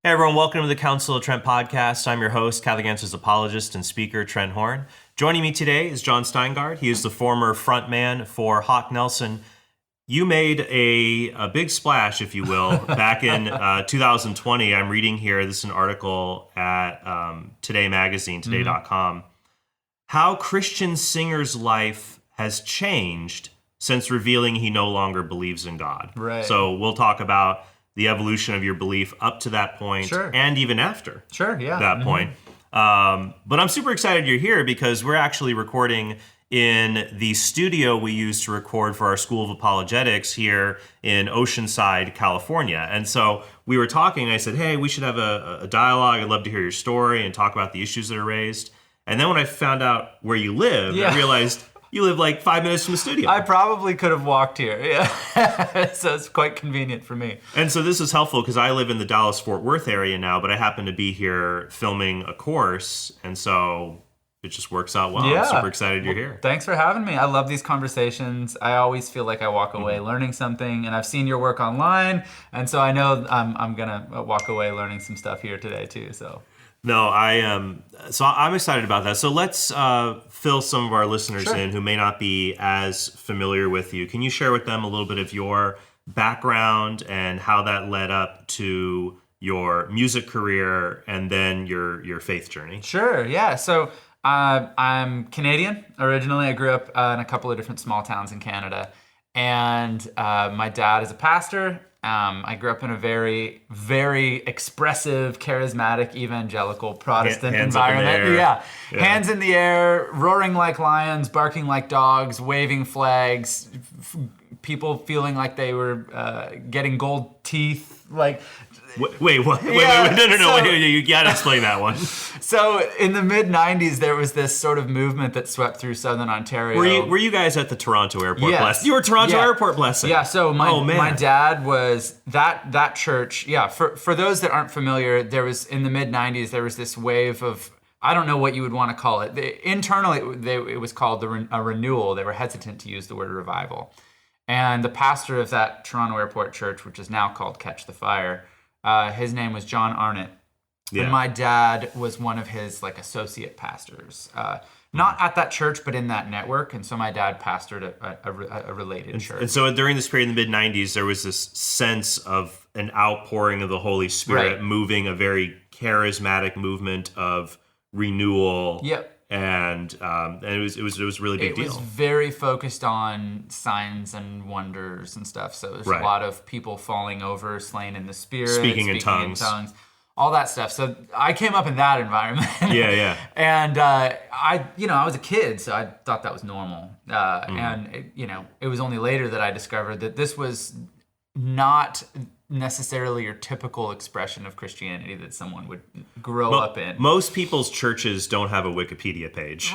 Hey everyone, welcome to the Counsel of Trent podcast. I'm your host, Catholic Answers apologist and speaker, Trent Horn. Joining me today is Jon Steingard. He is the former frontman for Hawk Nelson. You made a big splash, if you will, back in 2020. I'm reading here, this is an article at Today Magazine, today.com. How Christian singer's life has changed since revealing he no longer believes in God. Right. So we'll talk about the evolution of your belief up to that point, and even after that point. But I'm super excited you're here because we're actually recording in the studio we use to record for our School of Apologetics here in Oceanside, California. And so we were talking, and I said, hey, we should have a dialogue. I'd love to hear your story and talk about the issues that are raised. And then when I found out where you live, I realized you live like 5 minutes from the studio. I probably could have walked here. Yeah. So it's quite convenient for me. And so this is helpful because I live in the Dallas-Fort Worth area now, but I happen to be here filming a course. And so it just works out well. Yeah. I'm super excited you're here. Thanks for having me. I love these conversations. I always feel like I walk away learning something, and I've seen your work online. And so I know I'm going to walk away learning some stuff here today too. So. No, I'm excited about that. So let's fill some of our listeners in who may not be as familiar with you. Can you share with them a little bit of your background and how that led up to your music career and then your faith journey? Sure, yeah. So I'm Canadian originally. I grew up in a couple of different small towns in Canada. And my dad is a pastor. I grew up in a very, very expressive, charismatic, evangelical Protestant environment. Yeah. Hands in the air, roaring like lions, barking like dogs, waving flags, people feeling like they were getting gold teeth. Like, wait, what? Wait, no. You gotta explain that one. So in the mid-90s, there was this sort of movement that swept through Southern Ontario. Were you guys at the Toronto Airport blessing? You were Toronto Airport blessing? Yeah, so my dad was, that church, for those that aren't familiar, there was, in the mid-90s, there was this wave of, I don't know what you would want to call it. Internally, it was called a renewal. They were hesitant to use the word revival. And the pastor of that Toronto Airport church, which is now called Catch the Fire, his name was John Arnott. Yeah. And my dad was one of his associate pastors. Not at that church, but in that network. And so my dad pastored a related church. And so during this period in the mid-90s, there was this sense of an outpouring of the Holy Spirit moving a very charismatic movement of renewal. Yep. And it was a really big deal. It was very focused on signs and wonders and stuff. So there's a lot of people falling over, slain in the Spirit, speaking in tongues, all that stuff. So I came up in that environment. Yeah. And I was a kid, so I thought that was normal. And it was only later that I discovered that this was not necessarily your typical expression of Christianity that someone would grow up in. Most people's churches don't have a Wikipedia page.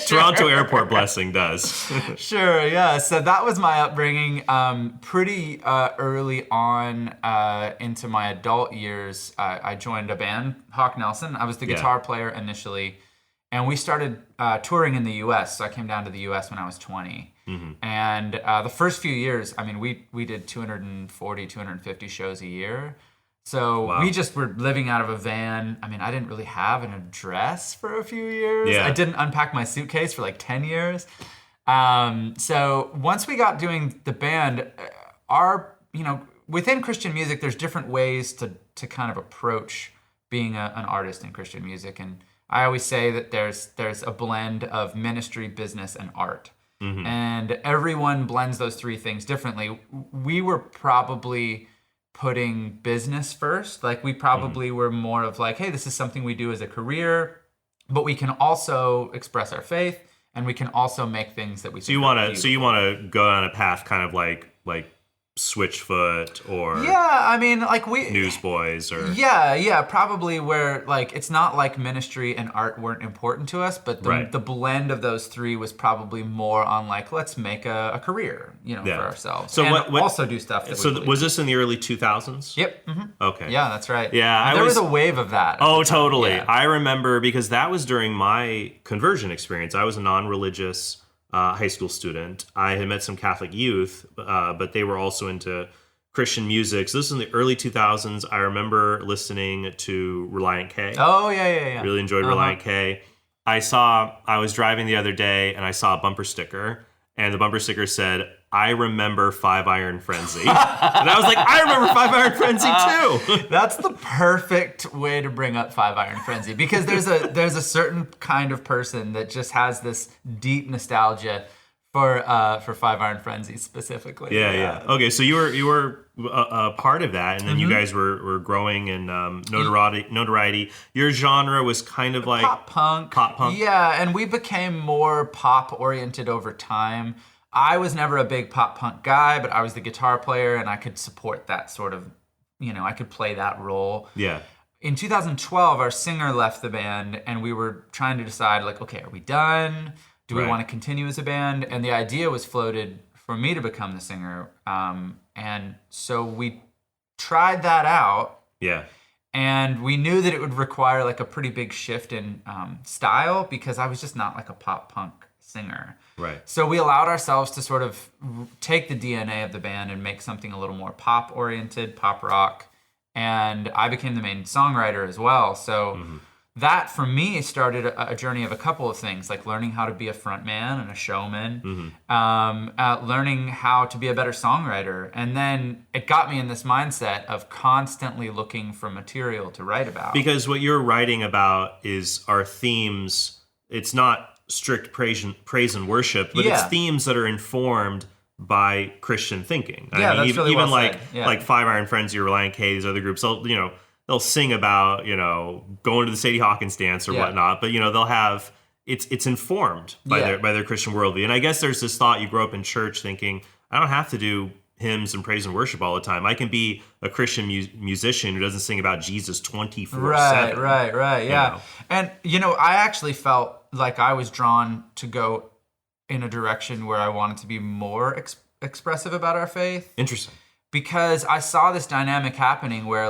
Toronto Airport Blessing does. Sure, yeah. So that was my upbringing. Pretty early on into my adult years, I joined a band, Hawk Nelson. I was the guitar player initially, and we started touring in the U.S. So I came down to the U.S. when I was 20. Mm-hmm. And the first few years, I mean, we did 240, 250 shows a year. So we just were living out of a van. I mean, I didn't really have an address for a few years. Yeah. I didn't unpack my suitcase for 10 years. So once we got doing the band, within Christian music, there's different ways to kind of approach being an artist in Christian music. And I always say that there's a blend of ministry, business, and art. Mm-hmm. And everyone blends those three things differently. We were probably putting business first. We probably were more of hey, this is something we do as a career, but we can also express our faith, and we can also make things that we. So you want to go down a path kind of like Switchfoot or Newsboys or probably where it's not like ministry and art weren't important to us, but the blend of those three was probably more on let's make a career for ourselves. So and what also do stuff. Was this in the early 2000s? Yep. Mm-hmm. Okay. Yeah, that's right. Yeah, there was a wave of that. Oh, totally. Yeah. I remember because that was during my conversion experience. I was a non-religious high school student. I had met some Catholic youth, but they were also into Christian music. So this was in the early 2000s. I remember listening to Reliant K. Oh, yeah. Really enjoyed Reliant K. I was driving the other day and I saw a bumper sticker, and the bumper sticker said, "I remember 5 Iron Frenzy." And I was like, I remember 5 Iron Frenzy too. That's the perfect way to bring up 5 Iron Frenzy, because there's a certain kind of person that just has this deep nostalgia for 5 Iron Frenzy specifically. Yeah. Okay, so you were a part of that, and then you guys were growing in notoriety. Your genre was kind of like pop punk. Yeah, and we became more pop oriented over time. I was never a big pop punk guy, but I was the guitar player, and I could support that sort of, I could play that role. Yeah. In 2012, our singer left the band, and we were trying to decide, like, okay, are we done? Do we want to continue as a band? And the idea was floated for me to become the singer. And so we tried that out. Yeah. And we knew that it would require like a pretty big shift in style, because I was just not like a pop punk singer. Right. So we allowed ourselves to sort of take the DNA of the band and make something a little more pop oriented, pop rock. And I became the main songwriter as well. So that for me started a journey of a couple of things, like learning how to be a frontman and a showman, learning how to be a better songwriter. And then it got me in this mindset of constantly looking for material to write about. Because what you're writing about is our themes. It's not strict praise and worship, but it's themes that are informed by Christian thinking. Yeah, I mean, that's really even well like said. like 5 Iron Frenzy or Reliant K, these other groups, they'll sing about, going to the Sadie Hawkins dance or whatnot, but they'll have it's informed by their Christian worldview. And I guess there's this thought, you grow up in church thinking, I don't have to do hymns and praise and worship all the time. I can be a Christian musician who doesn't sing about Jesus 24/7. Right. Yeah. And I actually felt like I was drawn to go in a direction where I wanted to be more expressive about our faith. Interesting. Because I saw this dynamic happening where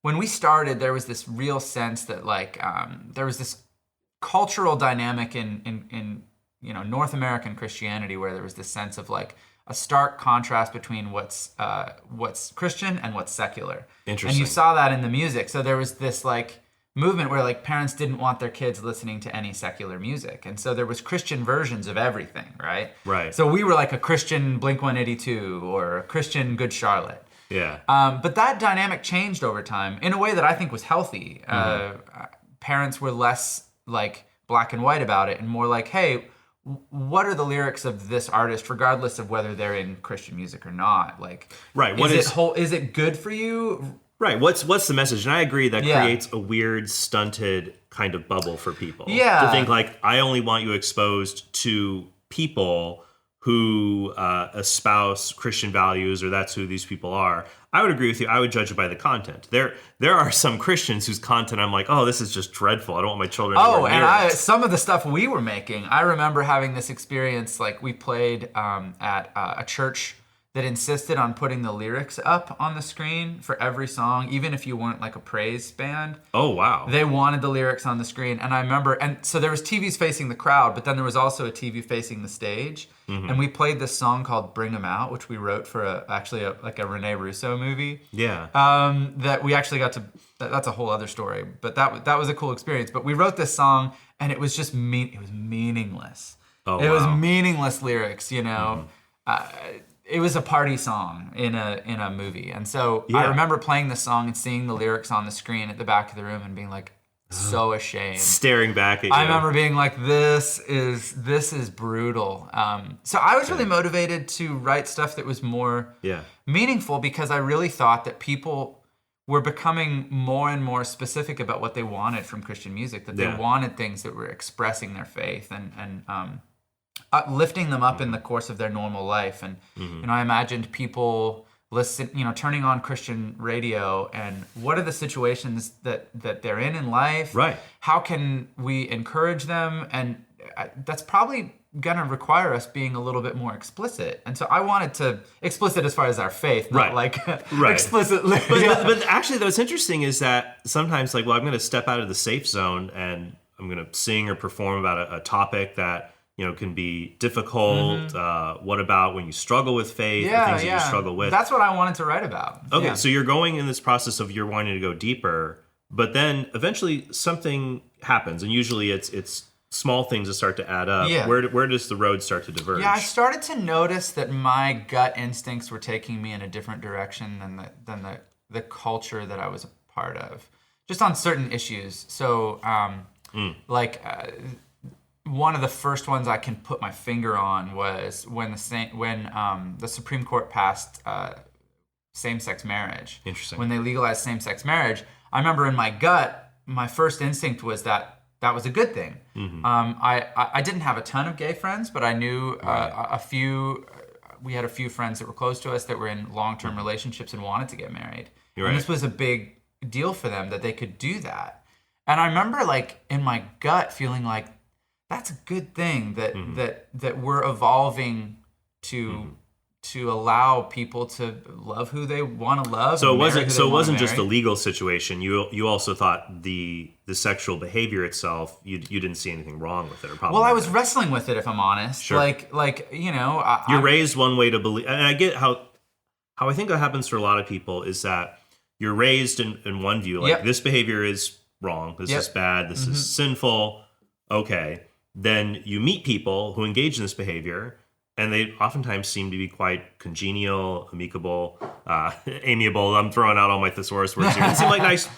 when we started, there was this real sense that there was this cultural dynamic in North American Christianity, where there was this sense of like a stark contrast between what's Christian and what's secular. Interesting. And you saw that in the music. So there was this movement where parents didn't want their kids listening to any secular music, and so there was Christian versions of everything, right? Right. So we were like a Christian Blink-182 or a Christian Good Charlotte. Yeah. But that dynamic changed over time in a way that I think was healthy. Parents were less like black and white about it, and more like, hey, what are the lyrics of this artist, regardless of whether they're in Christian music or not? Like, right. Is it good for you? Right. What's the message? And I agree that creates a weird, stunted kind of bubble for people. Yeah. To think like, I only want you exposed to people who espouse Christian values, or that's who these people are. I would agree with you. I would judge it by the content. There are some Christians whose content I'm like, oh, this is just dreadful. I don't want my children to learn lyrics. Some of the stuff we were making, I remember having this experience. Like, we played at a church that insisted on putting the lyrics up on the screen for every song, even if you weren't like a praise band. Oh, wow. They wanted the lyrics on the screen. And I remember, and so there was TVs facing the crowd, but then there was also a TV facing the stage. And we played this song called Bring 'Em Out, which we wrote for a Rene Russo movie. Yeah. That we actually got to, that's a whole other story, but that was a cool experience. But we wrote this song, and it was just it was meaningless. Oh, it was meaningless lyrics, it was a party song in a movie. And so I remember playing the song and seeing the lyrics on the screen at the back of the room and being like, so ashamed. Staring back at you. I remember being like, this is brutal. So I was really motivated to write stuff that was more meaningful, because I really thought that people were becoming more and more specific about what they wanted from Christian music, that they wanted things that were expressing their faith and lifting them up in the course of their normal life. And I imagined people turning on Christian radio, and what are the situations that they're in life? Right. How can we encourage them? And that's probably gonna require us being a little bit more explicit. And so I wanted to explicit as far as our faith, not explicitly. But actually, what's interesting is that sometimes I'm going to step out of the safe zone and I'm going to sing or perform about a topic that can be difficult. What about when you struggle with faith, or things that you struggle with? That's what I wanted to write about. Okay, so you're going in this process of you're wanting to go deeper, but then eventually something happens, and usually it's small things that start to add up. Yeah. Where does the road start to diverge? Yeah, I started to notice that my gut instincts were taking me in a different direction than the culture that I was a part of, just on certain issues. So, one of the first ones I can put my finger on was when the Supreme Court passed same-sex marriage. Interesting. When they legalized same-sex marriage, I remember in my gut, my first instinct was that was a good thing. I didn't have a ton of gay friends, but I knew a few. We had a few friends that were close to us that were in long-term relationships and wanted to get married. And this was a big deal for them that they could do that. And I remember, like, in my gut feeling like that's a good thing that we're evolving to allow people to love who they want to love. So it wasn't just a legal situation. You also thought the sexual behavior itself, you didn't see anything wrong with it, or probably. Well, I was wrestling with it, if I'm honest. Sure. You're raised one way to believe, and I get how I think that happens for a lot of people is that you're raised in one view, like this behavior is wrong, this is bad, this is sinful. Okay, then you meet people who engage in this behavior. And they oftentimes seem to be quite congenial, amicable, amiable. I'm throwing out all my thesaurus words here. They seem like nice,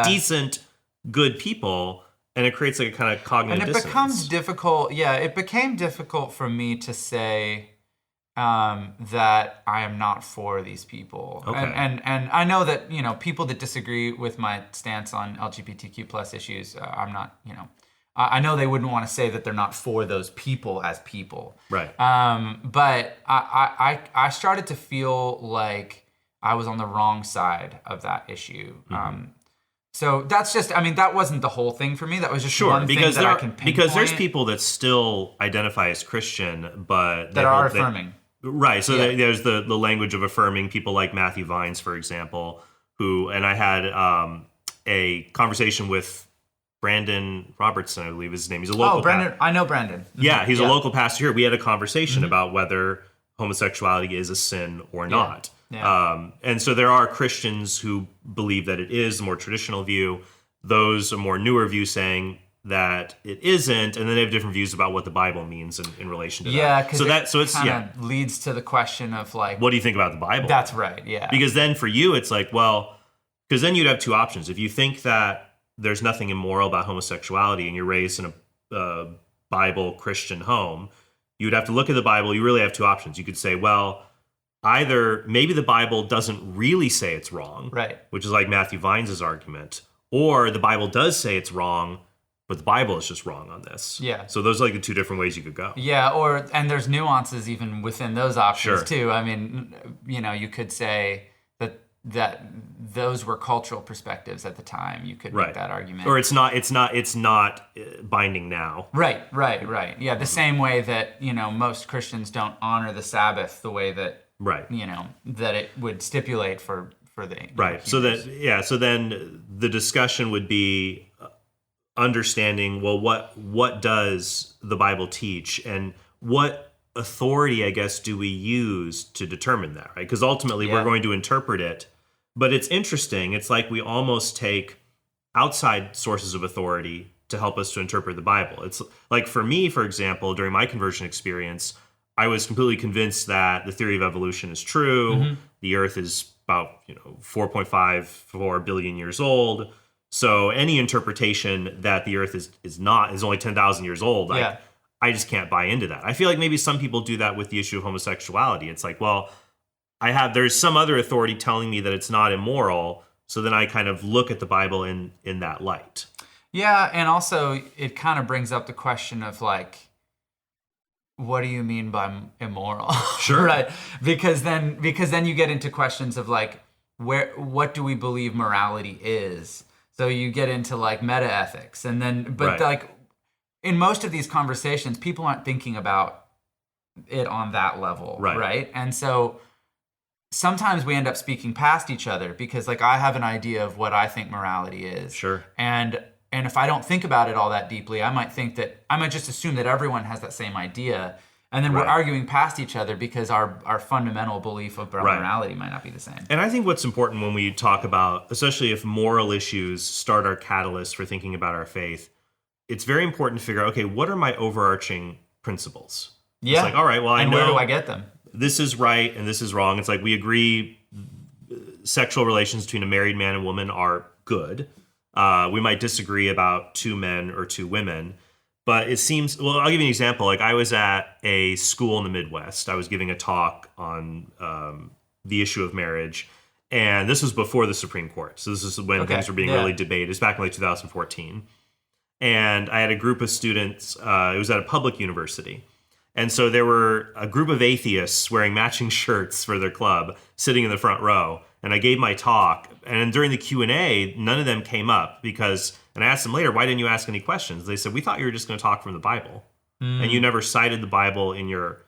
decent, good people, and it creates like a kind of cognitive dissonance. Becomes difficult. Yeah, it became difficult for me to say that I am not for these people. Okay. And I know that people that disagree with my stance on LGBTQ plus issues, I'm not I know they wouldn't want to say that they're not for those people as people. Right. But I started to feel like I was on the wrong side of that issue. So that's just, that wasn't the whole thing for me. That was just one thing that I can pinpoint. Because there's people that still identify as Christian, but... that are affirming. Right. So there's the language of affirming, people like Matthew Vines, for example, and I had a conversation with Brandon Robertson, I believe is his name. He's a local. Oh, Brandon! I know Brandon. Yeah, he's a local pastor here. We had a conversation about whether homosexuality is a sin or not. Yeah. And so there are Christians who believe that it is, the more traditional view. Those a more newer view saying that it isn't, and then they have different views about what the Bible means in relation to that. Yeah, because it kind of leads to the question of like, what do you think about the Bible? That's right. Yeah. Because then for you, it's like, well, because then you'd have two options. If you think that there's nothing immoral about homosexuality and you're raised in a Bible Christian home, you would have to look at the Bible. You really have two options. You could say, well, either maybe the Bible doesn't really say it's wrong, right? Which is like Matthew Vines' argument, or the Bible does say it's wrong, but the Bible is just wrong on this. Yeah. So those are like the two different ways you could go. Yeah, and there's nuances even within those options too. I mean, you could say that those were cultural perspectives at the time. You could make that argument. Or it's not binding now. Right. Yeah, the same way that, most Christians don't honor the Sabbath the way that that it would stipulate for the right. So then the discussion would be understanding, well, what does the Bible teach, and what authority, I guess, do we use to determine that, right? Because ultimately we're going to interpret it. But it's interesting. It's like we almost take outside sources of authority to help us to interpret the Bible. It's like for me, for example, during my conversion experience, I was completely convinced that the theory of evolution is true. The Earth is about 4.54 billion years old. So any interpretation that the Earth is only 10,000 years old, I just can't buy into that. I feel like maybe some people do that with the issue of homosexuality. It's like, well, there's some other authority telling me that it's not immoral, so then I kind of look at the Bible in that light. Yeah, and also it kind of brings up the question of like, what do you mean by immoral? Sure. Right? Because then you get into questions of like, what do we believe morality is? So you get into like meta ethics, and then like in most of these conversations, people aren't thinking about it on that level, right? And so sometimes we end up speaking past each other because like I have an idea of what I think morality is. Sure. And And if I don't think about it all that deeply, I might just assume that everyone has that same idea. And then we're arguing past each other because our fundamental belief of morality might not be the same. And I think what's important when we talk about, especially if moral issues start our catalyst for thinking about our faith, it's very important to figure out, okay, what are my overarching principles? Yeah. It's like, all right, well, I know where do I get them? This is right and this is wrong. It's like we agree sexual relations between a married man and woman are good. We might disagree about 2 men or 2 women. But it seems, well, I'll give you an example. Like I was at a school in the Midwest. I was giving a talk on the issue of marriage. And this was before the Supreme Court. So this is when things were being really debated. It's back in like 2014. And I had a group of students. It was at a public university. And so there were a group of atheists wearing matching shirts for their club sitting in the front row. And I gave my talk. And during the Q&A, none of them came up and I asked them later, why didn't you ask any questions? They said, we thought you were just going to talk from the Bible. And you never cited the Bible in your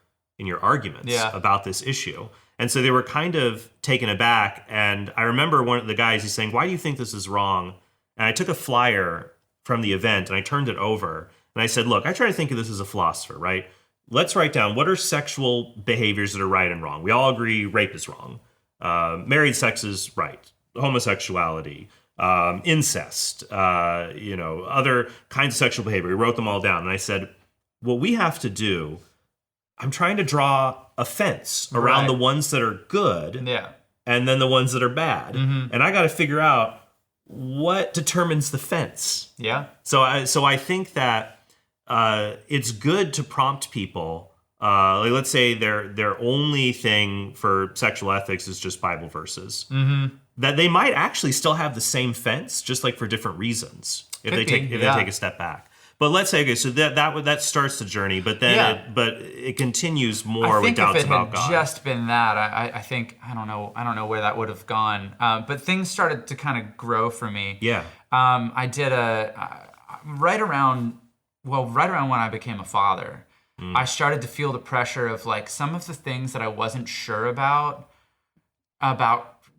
arguments about this issue. And so they were kind of taken aback. And I remember one of the guys, he's saying, why do you think this is wrong? And I took a flyer from the event and I turned it over. And I said, look, I try to think of this as a philosopher, right? Let's write down what are sexual behaviors that are right and wrong. We all agree rape is wrong. Married sex is right. Homosexuality, incest, other kinds of sexual behavior. We wrote them all down. And I said, what we have to do, I'm trying to draw a fence around the ones that are good and then the ones that are bad. And I got to figure out what determines the fence. Yeah. So I think that it's good to prompt people. Like let's say their only thing for sexual ethics is just Bible verses. That they might actually still have the same fence, just like for different reasons if they take a step back. But let's say, okay, so that starts the journey, but then it continues more with doubts about God. I think if it had just been that, I think I don't know where that would have gone. But things started to kind of grow for me. Yeah. I did right around when I became a father. I started to feel the pressure of like some of the things that I wasn't sure about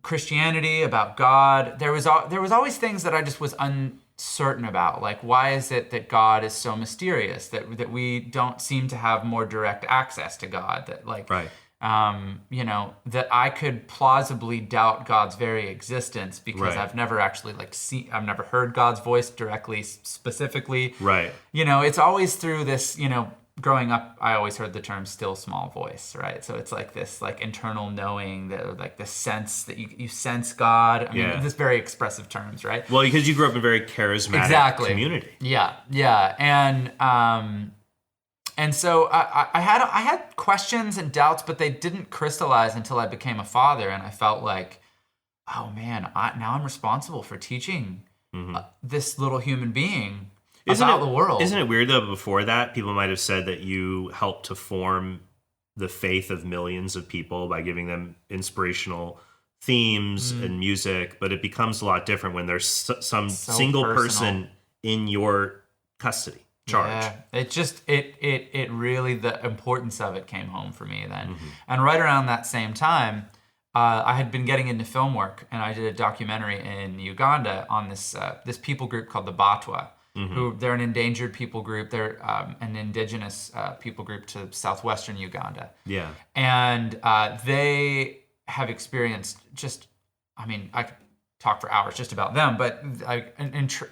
Christianity, about God. There was always things that I just was uncertain about. Like, why is it that God is so mysterious? That we don't seem to have more direct access to God? That like, that I could plausibly doubt God's very existence because I've never actually I've never heard God's voice directly, specifically. Right. It's always through this, growing up, I always heard the term still small voice, right? So it's like this internal knowing, that like the sense that you sense God. I mean, this very expressive terms, right? Well, because you grew up in a very charismatic community. Yeah. And so I had questions and doubts, but they didn't crystallize until I became a father, and I felt like, oh man, now I'm responsible for teaching this little human being about the world. Isn't it weird though? Before that, people might have said that you helped to form the faith of millions of people by giving them inspirational themes and music, but it becomes a lot different when there's some single person in your custody. Charge. Yeah, it really, the importance of it came home for me then. And right around that same time, I had been getting into film work, and I did a documentary in Uganda on this people group called the Batwa, who they're an endangered people group. They're an indigenous people group to southwestern Uganda. Yeah, and they have experienced I could talk for hours just about them, but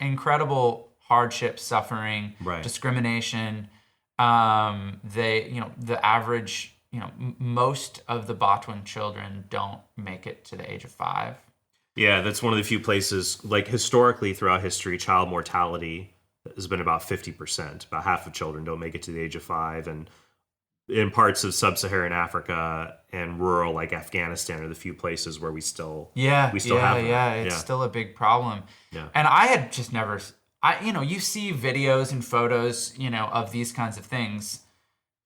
incredible hardship, suffering, discrimination. The average, most of the Botwan children don't make it to the age of 5. Yeah, that's one of the few places, like historically throughout history, child mortality has been about 50%. About half of children don't make it to the age of 5. And in parts of sub-Saharan Africa and rural, like Afghanistan, are the few places where we still have them. It's still a big problem. Yeah. And I had just never... you see videos and photos, of these kinds of things,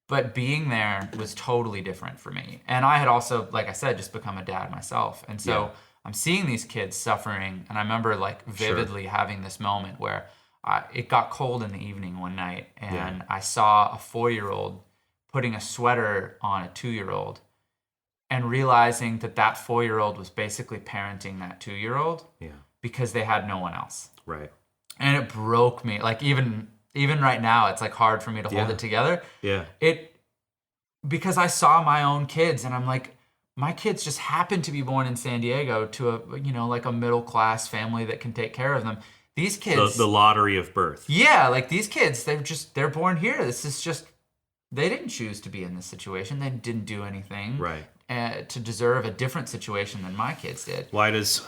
but being there was totally different for me. And I had also, like I said, just become a dad myself. And so I'm seeing these kids suffering. And I remember vividly having this moment where it got cold in the evening one night, and I saw a 4-year-old putting a sweater on a 2-year-old and realizing that 4-year-old was basically parenting that 2-year-old because they had no one else. Right. And it broke me. Like even right now, it's like hard for me to hold it together. Yeah. Because I saw my own kids and I'm like, my kids just happen to be born in San Diego to a, like a middle class family that can take care of them. These kids, the lottery of birth. Yeah, like these kids, they're born here. This is just, they didn't choose to be in this situation. They didn't do anything to deserve a different situation than my kids did. Why does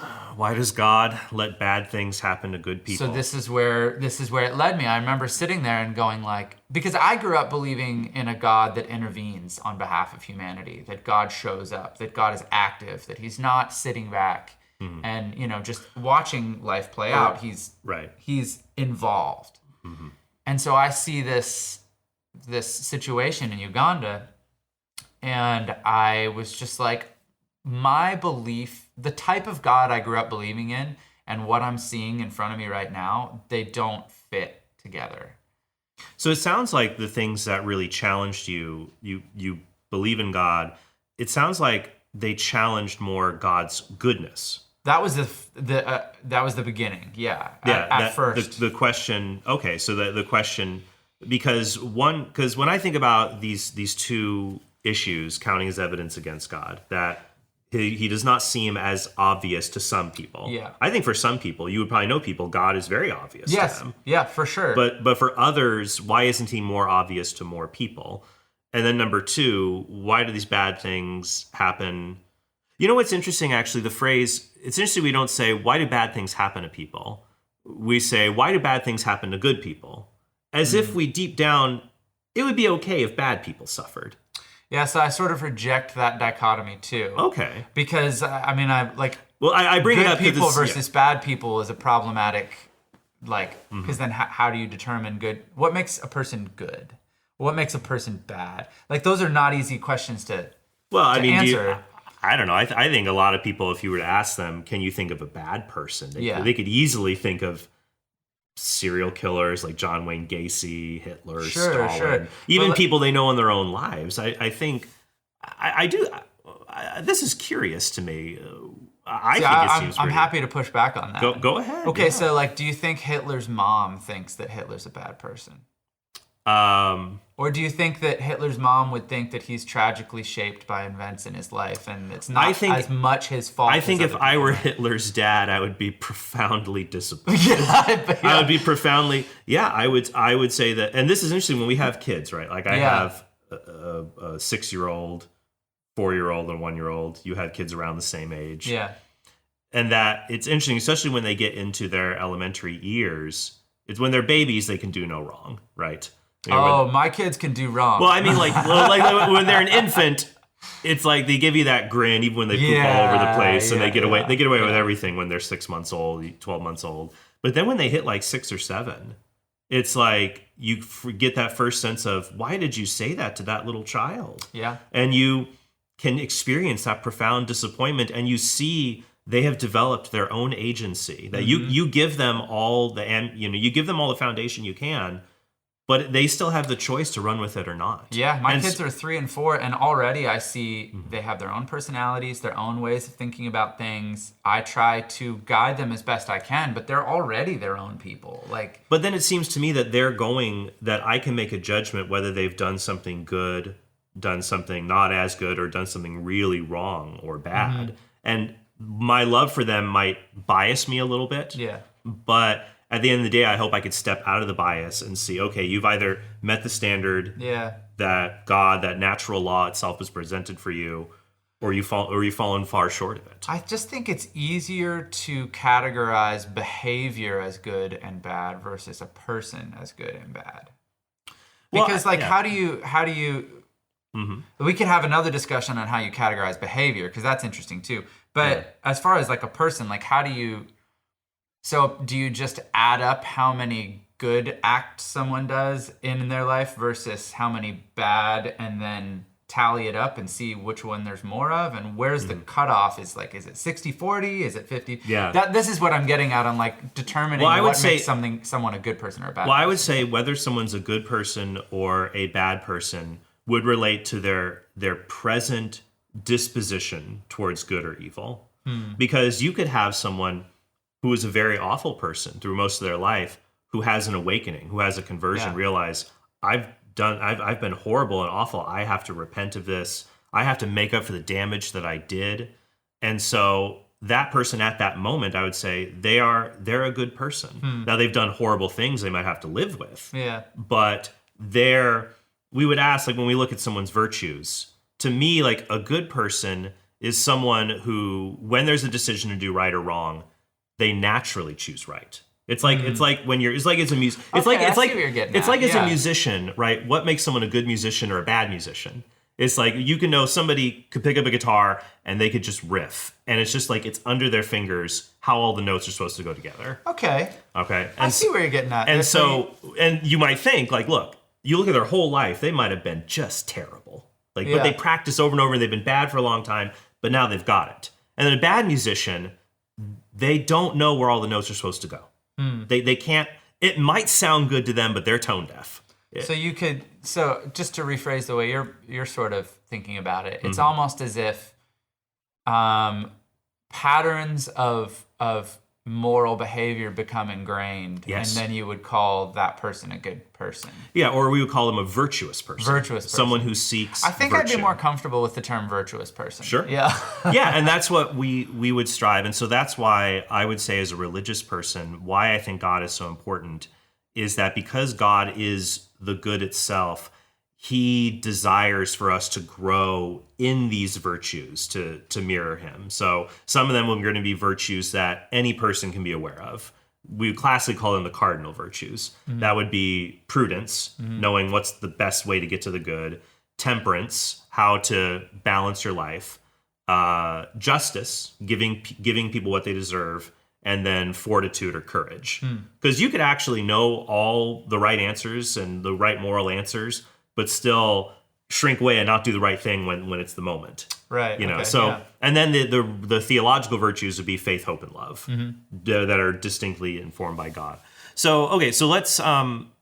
God let bad things happen to good people? So this is where it led me. I remember sitting there and going like, because I grew up believing in a God that intervenes on behalf of humanity, that God shows up, that God is active, that he's not sitting back and, just watching life play out. He's involved. Mm-hmm. And so I see this situation in Uganda, and I was just like, my belief, the type of God I grew up believing in and what I'm seeing in front of me right now, they don't fit together. So it sounds like the things that really challenged you believe in God, it sounds like they challenged more God's goodness. That was the beginning, at first. The question, okay, so the question, because when I think about these two issues, counting as evidence against God, that he does not seem as obvious to some people. Yeah. I think for some people, you would probably know people, God is very obvious to them. Yeah, for sure. But for others, why isn't he more obvious to more people? And then number two, why do these bad things happen? You know what's interesting, actually, the phrase, it's interesting we don't say, why do bad things happen to people? We say, why do bad things happen to good people? As if we deep down, it would be okay if bad people suffered. Yeah, so I sort of reject that dichotomy too. Okay. Because, I bring it up good people versus bad people is a problematic, because then how do you determine good? What makes a person good? What makes a person bad? Like, those are not easy questions to answer. I don't know. I think a lot of people, if you were to ask them, can you think of a bad person? They could easily think of serial killers like John Wayne Gacy, Hitler, Stalin, even people they know in their own lives. I think I do. This is curious to me. I'm happy to push back on that. Go ahead. Okay, so do you think Hitler's mom thinks that Hitler's a bad person? Or do you think that Hitler's mom would think that he's tragically shaped by events in his life and it's not as much his fault? I think if I were Hitler's dad, I would be profoundly disappointed. I would be profoundly, I would say that, and this is interesting when we have kids, right? Like I have a 6-year-old, 4-year-old, and 1-year-old. You have kids around the same age. Yeah. And that it's interesting, especially when they get into their elementary years, it's when they're babies, they can do no wrong, right? My kids can do wrong. Well, I mean, like when they're an infant, it's like they give you that grin even when they poop all over the place, and they get away with everything when they're 6 months old, 12 months old. But then when they hit like 6 or 7, it's like you get that first sense of, why did you say that to that little child? Yeah. And you can experience that profound disappointment, and you see they have developed their own agency. That you give them all you give them all the foundation you can. But they still have the choice to run with it or not. Yeah, my kids are 3 and 4, and already I see they have their own personalities, their own ways of thinking about things. I try to guide them as best I can, but they're already their own people. But then it seems to me that that I can make a judgment whether they've done something good, done something not as good, or done something really wrong or bad. And my love for them might bias me a little bit. Yeah. But at the end of the day, I hope I could step out of the bias and see, okay, you've either met the standard that God, that natural law itself is presented for you, or you've fallen far short of it. I just think it's easier to categorize behavior as good and bad versus a person as good and bad. Because how do you we could have another discussion on how you categorize behavior, because that's interesting too. But as far as like a person, how do you... So do you just add up how many good acts someone does in their life versus how many bad, and then tally it up and see which one there's more of? And where's the cutoff? Is it 60-40? Is it 50? Yeah. This is what I'm getting at on determining what makes someone a good person or a bad person. Well, I would say whether someone's a good person or a bad person would relate to their present disposition towards good or evil. Because you could have someone who is a very awful person through most of their life, who has an awakening, who has a conversion, realize I've been horrible and awful. I have to repent of this. I have to make up for the damage that I did. And so that person at that moment, I would say they're a good person. Now they've done horrible things they might have to live with. Yeah. But we would ask, like when we look at someone's virtues, to me, like a good person is someone who, when there's a decision to do right or wrong, they naturally choose right. It's like as a musician, right? What makes someone a good musician or a bad musician? It's like you can know somebody could pick up a guitar and they could just riff, and it's just like it's under their fingers how all the notes are supposed to go together. Okay. And I see where you're getting at. And and you might think like, look, you look at their whole life, they might have been just terrible. Like, but they practice over and over, and they've been bad for a long time, but now they've got it. And then a bad musician, they don't know where all the notes are supposed to go. They can't. It might sound good to them, but they're tone deaf. So just to rephrase the way you're sort of thinking about it, it's almost as if patterns of moral behavior become ingrained, and then you would call that person a good person. Yeah, or we would call them a virtuous person. Someone who seeks I think virtue. I'd be more comfortable with the term virtuous person. Sure. Yeah. Yeah, and that's what we would strive. And so that's why I would say as a religious person, why I think God is so important is that because God is the good itself, he desires for us to grow in these virtues to mirror him. So some of them are going to be virtues that any person can be aware of. We classically call them the cardinal virtues. That would be prudence, knowing what's the best way to get to the good. Temperance, how to balance your life. Justice, giving people what they deserve. And then fortitude or courage. Because you could actually know all the right answers and the right moral answers, but still shrink away and not do the right thing when it's the moment. Right. And then the theological virtues would be faith, hope, and love that are distinctly informed by God. So let's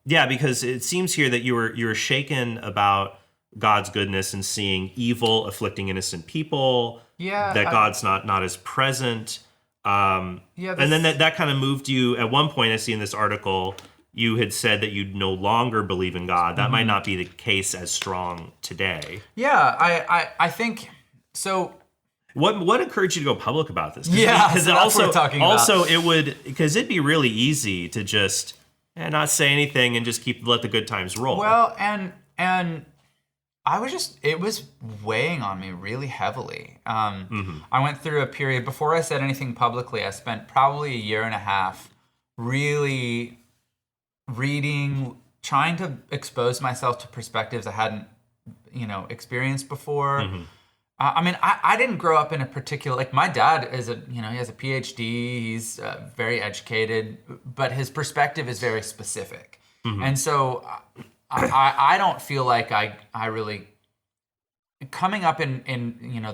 because it seems here that you were shaken about God's goodness and seeing evil afflicting innocent people. Yeah. That God's not as present. And then that kind of moved you. At one point, I see in this article, you had said that you no longer believe in God. That might not be the case as strong today. Yeah, I think so. What encouraged you to go public about this? Because that's what we're talking about. Also, because it'd be really easy to just not say anything and just let the good times roll. Well, and it was weighing on me really heavily. I went through a period, before I said anything publicly, I spent probably a year and a half really reading, trying to expose myself to perspectives I hadn't, experienced before. I didn't grow up in a particular, like my dad is he has a PhD, he's very educated, but his perspective is very specific. And so I don't feel like I really, coming up in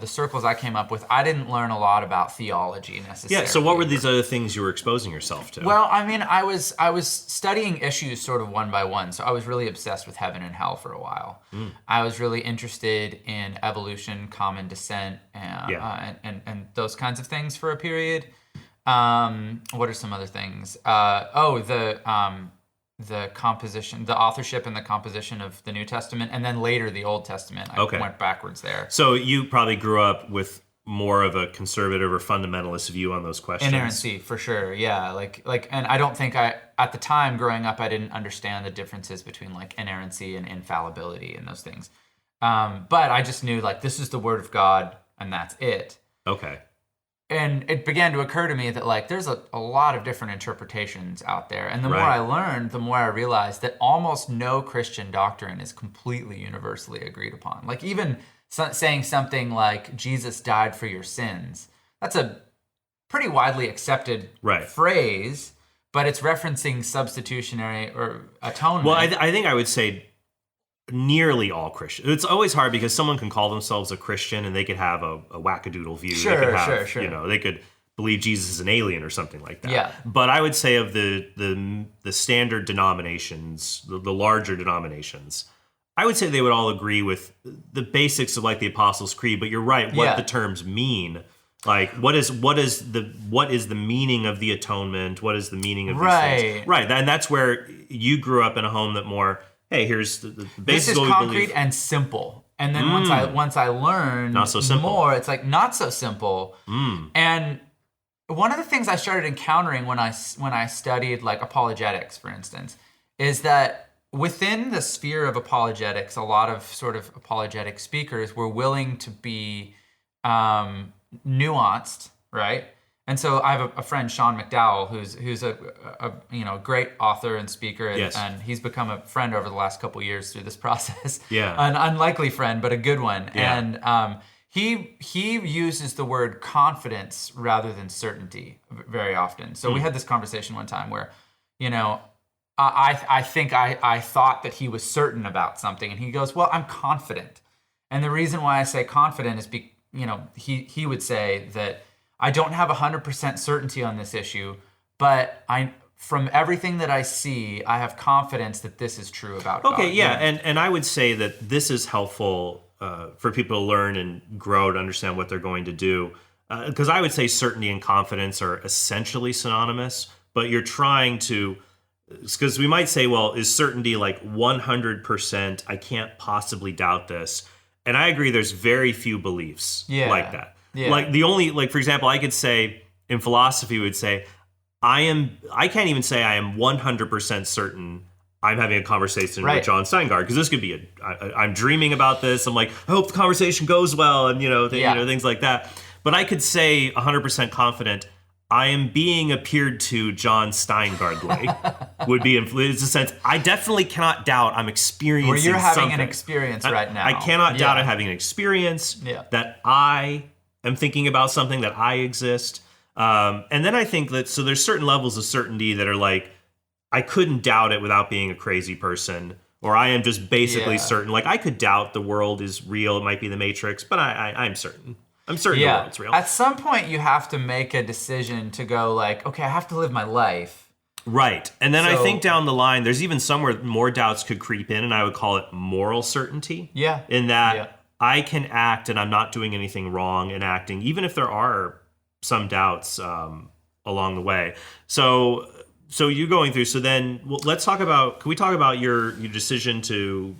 the circles I came up with, I didn't learn a lot about theology necessarily. Yeah, so what were these other things you were exposing yourself to? Well, I was studying issues sort of one by one. So I was really obsessed with heaven and hell for a while. I was really interested in evolution, common descent, and those kinds of things for a period. What are some other things? The composition, the authorship and the composition of the New Testament, and then later the Old Testament. I went backwards there. So you probably grew up with more of a conservative or fundamentalist view on those questions. Inerrancy, for sure, yeah. And I don't think at the time growing up, I didn't understand the differences between like inerrancy and infallibility and those things. But I just knew like this is the Word of God and that's it. Okay. And it began to occur to me that like there's a lot of different interpretations out there. And the more I learned, the more I realized that almost no Christian doctrine is completely universally agreed upon. Like even saying something like Jesus died for your sins, that's a pretty widely accepted phrase, but it's referencing substitutionary or atonement. Well, I think I would say nearly all Christians. It's always hard because someone can call themselves a Christian and they could have a wackadoodle view. Sure. They could believe Jesus is an alien or something like that. Yeah. But I would say of the standard denominations, the larger denominations, I would say they would all agree with the basics of like the Apostles' Creed. But you're right, what the terms mean Like, what is the meaning of the atonement? What is the meaning of these things? Right. And that's where you grew up in a home that more, hey, here's the basis this is of what we concrete believe. and simple. And then once I learned not so simple. more, it's like not so simple. And one of the things I started encountering when I studied like apologetics, for instance, is that within the sphere of apologetics, a lot of sort of apologetic speakers were willing to be nuanced, right? And so I have a friend, Sean McDowell, who's a great author and speaker, and he's become a friend over the last couple of years through this process. Yeah, an unlikely friend, but a good one. Yeah. And he uses the word confidence rather than certainty very often. So we had this conversation one time where, I think I thought that he was certain about something, and he goes, "Well, I'm confident." And the reason why I say confident is he would say that I don't have 100% certainty on this issue, but from everything that I see, I have confidence that this is true about God. Okay, yeah, and I would say that this is helpful for people to learn and grow to understand what they're going to do. Because I would say certainty and confidence are essentially synonymous, but you're trying to, because we might say, well, is certainty like 100%, I can't possibly doubt this. And I agree there's very few beliefs like that. Yeah. Like for example, I could say in philosophy, we would say, I can't even say I am 100% certain I'm having a conversation with Jon Steingard, because this could be I'm dreaming about this. I'm like, I hope the conversation goes well, and things like that. But I could say 100% confident, I am being appeared to Jon Steingardly. Would be in a sense. I definitely cannot doubt I'm experiencing something. Or you're having an experience right now. I cannot doubt I'm having an experience, that I am thinking about something, that I exist. And then I think that, so there's certain levels of certainty that are like, I couldn't doubt it without being a crazy person, or I am just basically certain. Like, I could doubt the world is real, it might be the Matrix, but I'm certain. I'm certain the world's real. At some point, you have to make a decision to go like, okay, I have to live my life. Right. And then I think down the line, there's even somewhere more doubts could creep in, and I would call it moral certainty. Yeah. In that I can act and I'm not doing anything wrong in acting, even if there are some doubts along the way. So you going through, so then let's talk about, can we talk about your decision to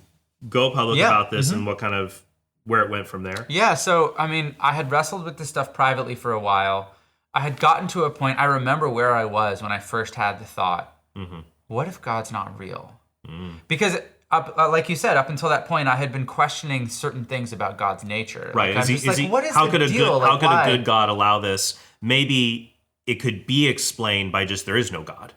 go public about this and what kind of, where it went from there? Yeah, so, I mean, I had wrestled with this stuff privately for a while. I had gotten to a point, I remember where I was when I first had the thought, what if God's not real? Because, like you said, up until that point, I had been questioning certain things about God's nature. Right. Like, what is how the could deal? How could a good God allow this? Maybe it could be explained by just there is no God.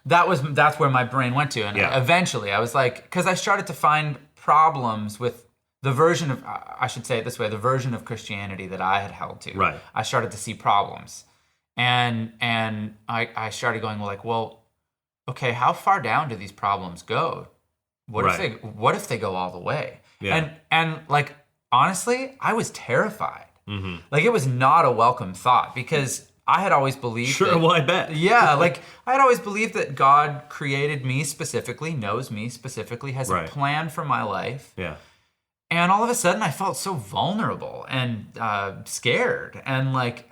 That's where my brain went to. And eventually I was like, because I started to find problems with the version of, I should say it this way, the version of Christianity that I had held to. Right. I started to see problems. And I started going well, okay, how far down do these problems go? What if they go all the way? Yeah. And like, honestly, I was terrified. Like, it was not a welcome thought, because I had always believed well, I bet. Yeah, like, I had always believed that God created me specifically, knows me specifically, has a plan for my life. Yeah. And all of a sudden, I felt so vulnerable and scared. And like,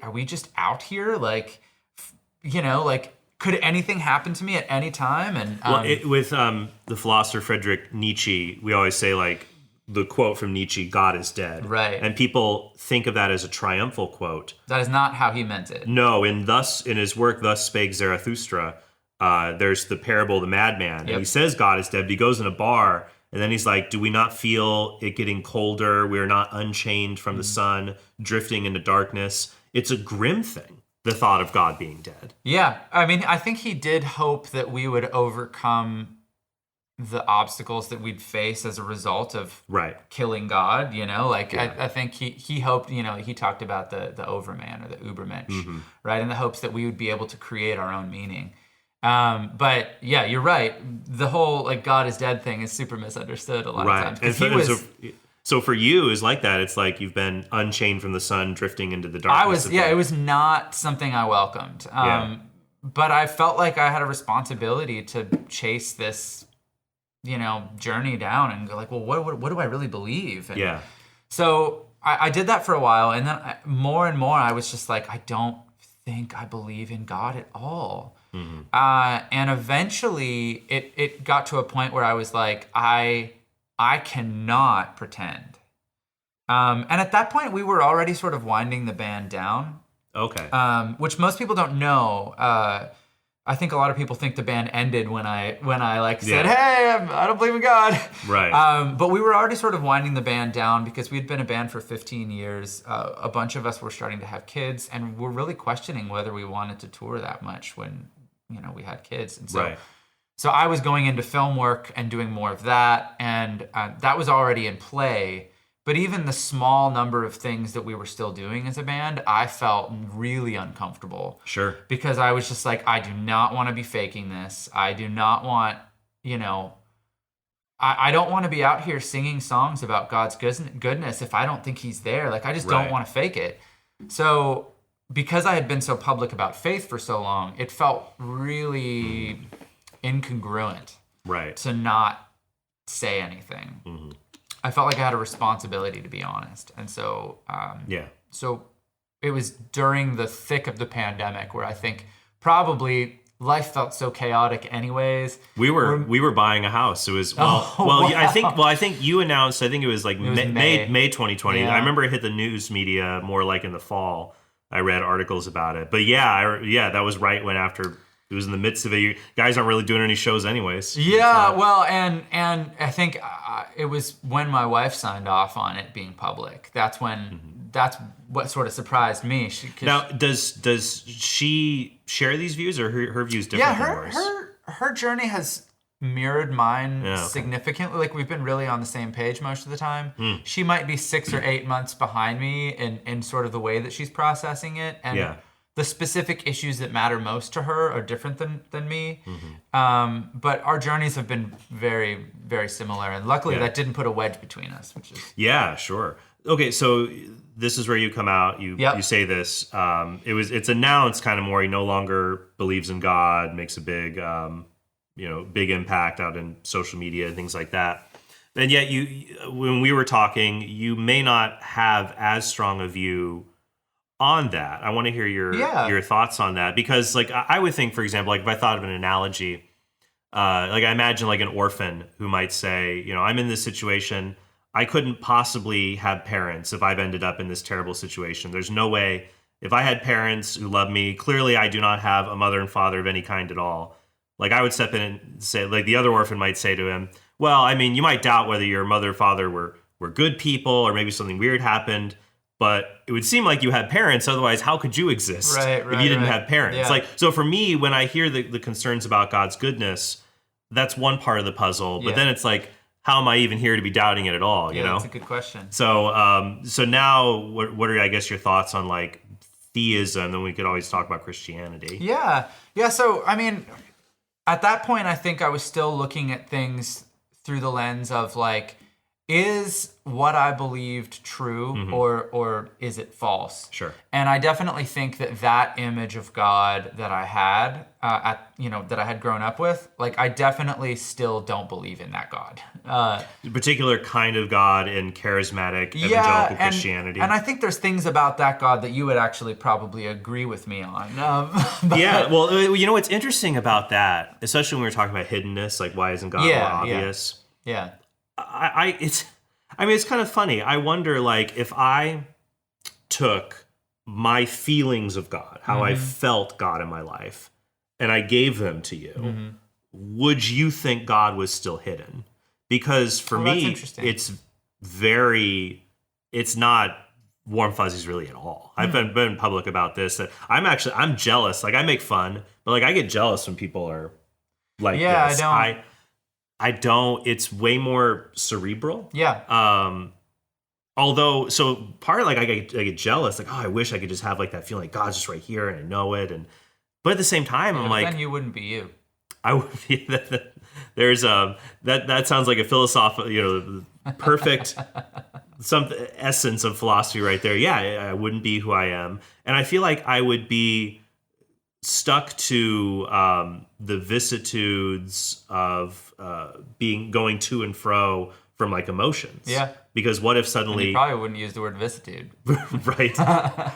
are we just out here? Like, like, could anything happen to me at any time? And with the philosopher Friedrich Nietzsche, we always say, like, the quote from Nietzsche, God is dead. Right. And people think of that as a triumphal quote. That is not how he meant it. No, in his work, Thus Spake Zarathustra, there's the parable of the madman. Yep. And he says God is dead, but he goes in a bar, and then he's like, do we not feel it getting colder? We are not unchained from the sun, drifting into darkness. It's a grim thing, the thought of God being dead. Yeah. I mean, I think he did hope that we would overcome the obstacles that we'd face as a result of killing God, like I think he hoped, he talked about the overman or the Übermensch, right? In the hopes that we would be able to create our own meaning. But yeah, you're right. The whole like God is dead thing is super misunderstood a lot of times. So for you, is like that. It's like you've been unchained from the sun, drifting into the darkness. It was not something I welcomed. But I felt like I had a responsibility to chase this journey down and go like, well, what do I really believe? And so I did that for a while, and then more and more I was just like, I don't think I believe in God at all. And eventually it got to a point where I was like, I cannot pretend. And at that point we were already sort of winding the band down. Okay. Which most people don't know. I think a lot of people think the band ended when I said, "Hey, I don't believe in God." Right. But we were already sort of winding the band down because we'd been a band for 15 years. A bunch of us were starting to have kids, and we're really questioning whether we wanted to tour that much when we had kids. And so I was going into film work and doing more of that, and that was already in play. But even the small number of things that we were still doing as a band, I felt really uncomfortable. Sure. Because I was just like, I do not want to be faking this. I do not want, I don't want to be out here singing songs about God's goodness if I don't think he's there. Like, I just don't want to fake it. So because I had been so public about faith for so long, it felt really incongruent to not say anything. Mm-hmm. I felt like I had a responsibility to be honest. And so, so it was during the thick of the pandemic where I think probably life felt so chaotic anyways. We were buying a house. It was, I think you announced, I think it was like May 2020. Yeah. I remember it hit the news media more like in the fall. I read articles about it. But that was right when after it was in the midst of it. You guys aren't really doing any shows anyways. Yeah, well, and I think it was when my wife signed off on it being public. That's when that's what sort of surprised me. Now, does she share these views, or her views different than yours? Her journey has mirrored mine significantly. Like, we've been really on the same page most of the time. She might be 6 or 8 months behind me in sort of the way that she's processing it. And the specific issues that matter most to her are different than me. But our journeys have been very, very similar. And luckily that didn't put a wedge between us, which is... Yeah, sure. Okay, so this is where you come out. You say this. It's announced kind of more. He no longer believes in God, makes a big, big impact out in social media and things like that. And yet when we were talking, you may not have as strong a view on that. I want to hear your thoughts on that, because like I would think, for example, like if I thought of an analogy, like I imagine like an orphan who might say, I'm in this situation. I couldn't possibly have parents if I've ended up in this terrible situation. There's no way. If I had parents who love me, clearly I do not have a mother and father of any kind at all. Like I would step in and say, like the other orphan might say to him, well, I mean, you might doubt whether your mother or father were good people or maybe something weird happened. But it would seem like you had parents, otherwise how could you exist if you didn't have parents? Yeah. Like, so for me, when I hear the concerns about God's goodness, that's one part of the puzzle. But then it's like, how am I even here to be doubting it at all? You know, that's a good question. So, so now, what are I guess your thoughts on like theism? Then we could always talk about Christianity. Yeah. So I mean, at that point, I think I was still looking at things through the lens of like, is what I believed true or is it false? Sure. And I definitely think that image of God that I had that I had grown up with, like I definitely still don't believe in that God. The particular kind of God in charismatic evangelical Christianity. And I think there's things about that God that you would actually probably agree with me on. Yeah, well, what's interesting about that, especially when we're talking about hiddenness, like why isn't God more obvious? Yeah. It's kind of funny. I wonder, like, if I took my feelings of God, how I felt God in my life, and I gave them to you, would you think God was still hidden? Because for me, it's not warm fuzzies really at all. I've been public about this, that I'm jealous. Like, I make fun, but like I get jealous when people are like this. I don't. It's way more cerebral. Yeah. Although, so part of like I get jealous, like, oh, I wish I could just have like that feeling like God's just right here and I know it. But at the same time, I'm like, then you wouldn't be you. I would be. There's that sounds like a philosophical, perfect some essence of philosophy right there. Yeah, I wouldn't be who I am, and I feel like I would be stuck to the vicissitudes of going to and fro from like emotions. Yeah. Because what if suddenly... And you probably wouldn't use the word vicissitude. Right.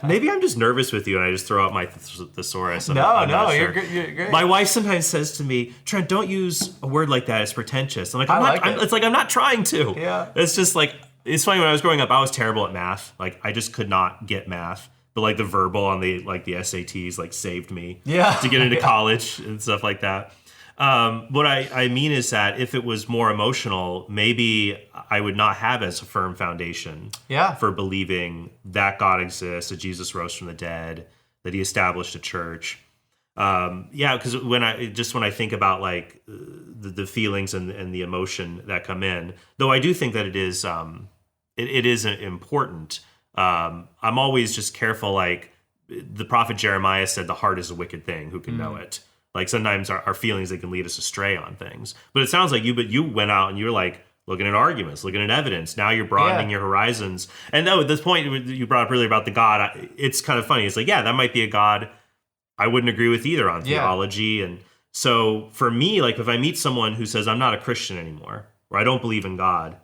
Maybe I'm just nervous with you and I just throw out my thesaurus. No, you're great. My wife sometimes says to me, Trent, don't use a word like that. It's pretentious. I'm like, I'm not trying to. Yeah. It's just like, it's funny, when I was growing up, I was terrible at math. Like, I just could not get math. But like the verbal on the SATs like saved me to get into college and stuff like that. What I mean is that if it was more emotional, maybe I would not have as a firm foundation for believing that God exists, that Jesus rose from the dead, that he established a church. Because when I think about like the feelings and the emotion that come in, though I do think that it is important. I'm always just careful, like the prophet Jeremiah said, the heart is a wicked thing, who can know it? Like sometimes our feelings, they can lead us astray on things. But it sounds like you went out and you're like looking at arguments, looking at evidence. Now you're broadening your horizons. And though at this point you brought up earlier about the God, it's kind of funny. It's like, that might be a God I wouldn't agree with either on theology. And so for me, like if I meet someone who says I'm not a Christian anymore, or I don't believe in God,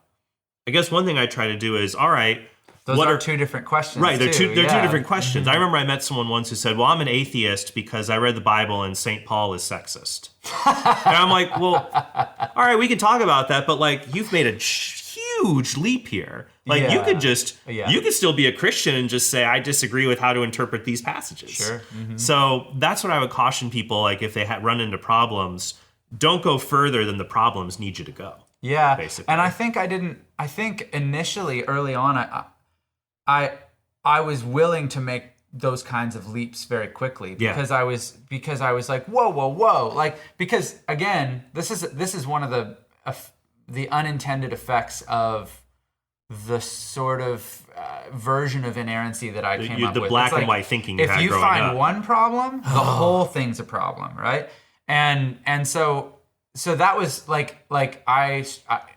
I guess one thing I try to do is, all right, those are two different questions. Right, they're two different questions. I remember I met someone once who said, well, I'm an atheist because I read the Bible and St. Paul is sexist. And I'm like, well, all right, we can talk about that, but like you've made a huge leap here. Like you could just, you could still be a Christian and just say, I disagree with how to interpret these passages. Sure. Mm-hmm. So that's what I would caution people, like if they run into problems, don't go further than the problems need you to go. Yeah, basically. And I think initially, early on, I was willing to make those kinds of leaps very quickly because I was like, whoa, like, because again, this is one of the unintended effects of the sort of version of inerrancy that I came up with. The black and white thinking you had growing up. If you find one problem, the whole thing's a problem, right? And so that was like I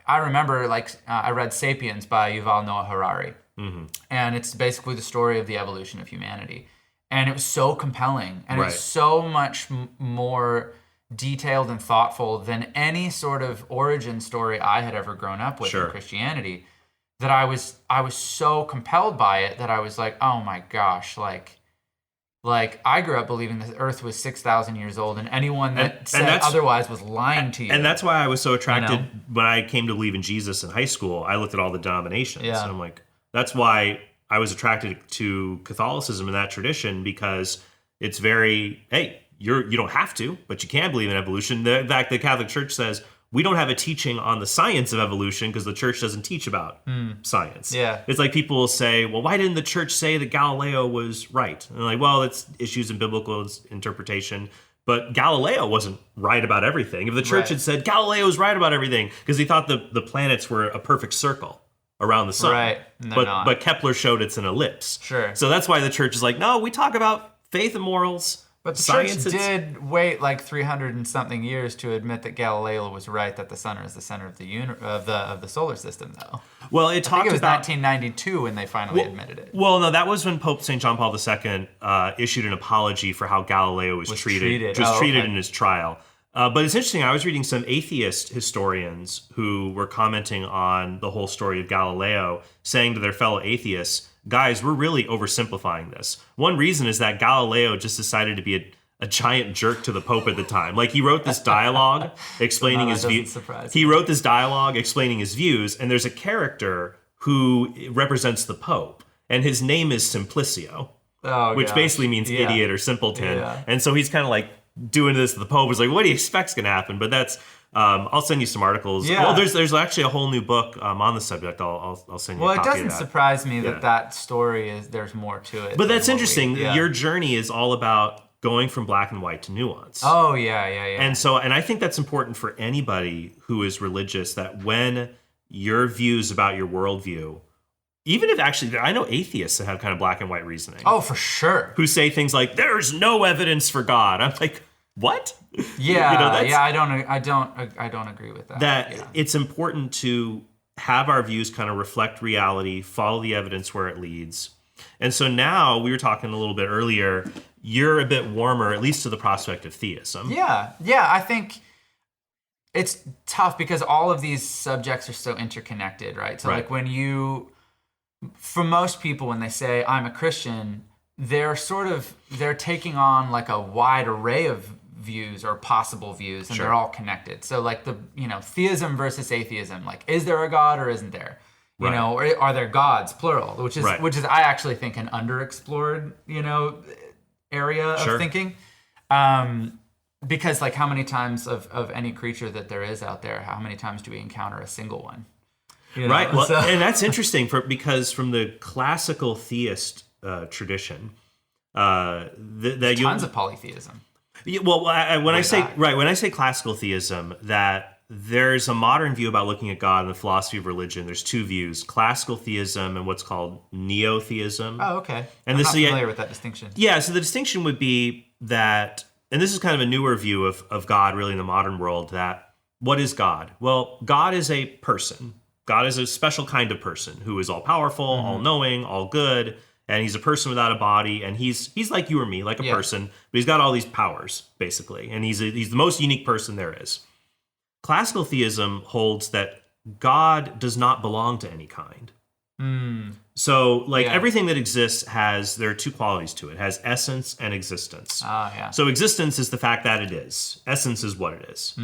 remember I read *Sapiens* by Yuval Noah Harari. Mm-hmm. And it's basically the story of the evolution of humanity. And it was so compelling. And it's so much more detailed and thoughtful than any sort of origin story I had ever grown up with in Christianity, that I was so compelled by it that I was like, oh my gosh, like I grew up believing the earth was 6,000 years old, and anyone that said otherwise was lying to you. And that's why I was so attracted when I came to believe in Jesus in high school. I looked at all the denominations and I'm like, that's why I was attracted to Catholicism in that tradition, because it's very, hey, you don't have to, but you can believe in evolution. In fact, the Catholic Church says we don't have a teaching on the science of evolution because the church doesn't teach about science. Yeah. It's like people will say, well, why didn't the church say that Galileo was right? And they're like, well, it's issues in biblical interpretation. But Galileo wasn't right about everything. If the church had said Galileo's right about everything because he thought the planets were a perfect circle around the sun. Right. But Kepler showed it's an ellipse. Sure. So that's why the church is like, no, we talk about faith and morals. But the church did wait like 300 and something years to admit that Galileo was right, that the sun is the center of the solar system, though. Well, I think it was 1992 when they finally admitted it. Well, no, that was when Pope St. John Paul II issued an apology for how Galileo was treated in his trial. But it's interesting, I was reading some atheist historians who were commenting on the whole story of Galileo, saying to their fellow atheists, guys, we're really oversimplifying this. One reason is that Galileo just decided to be a giant jerk to the Pope at the time. Like, he wrote this dialogue explaining his views. He wrote this dialogue explaining his views, and there's a character who represents the Pope, and his name is Simplicio, which basically means idiot or simpleton. Yeah. And so he's kind of like doing this to the Pope. Is like, what do you expect's going to happen? But that's... I'll send you some articles. Yeah. Well, there's actually a whole new book on the subject. I'll send you a copy of that. Well, it doesn't surprise me that story there's more to it. But that's interesting. Your journey is all about going from black and white to nuance. Oh, yeah. And I think that's important for anybody who is religious, that when your views about your worldview, even if actually, I know atheists that have kind of black and white reasoning. Oh, for sure. Who say things like, there's no evidence for God. I'm like, what? Yeah, I don't agree with that. It's important to have our views kind of reflect reality, follow the evidence where it leads. And so now, we were talking a little bit earlier, you're a bit warmer, at least to the prospect of theism. Yeah, I think it's tough because all of these subjects are so interconnected, right? So like for most people, when they say I'm a Christian, they're taking on like a wide array of views or possible views, and they're all connected. So like theism versus atheism, like is there a God or isn't there? You know, or are there gods, plural, which is I actually think an underexplored, area of thinking. Because like how many times of any creature that there is out there, how many times do we encounter a single one? Right. Well, and that's interesting because from the classical theist tradition, tons of polytheism. Yeah, well, when I say classical theism, that there's a modern view about looking at God and the philosophy of religion. There's two views: classical theism and what's called neo-theism. Oh, okay. And I'm not familiar with that distinction. Yeah, so the distinction would be that, and this is kind of a newer view of God, really in the modern world. That what is God? Well, God is a person. God is a special kind of person who is all powerful, all knowing, all good. And he's a person without a body, and he's like you or me, like a person, but he's got all these powers, basically. And he's the most unique person there is. Classical theism holds that God does not belong to any kind. So, everything that exists there are two qualities to it. It has essence and existence. So existence is the fact that it is. Essence is what it is.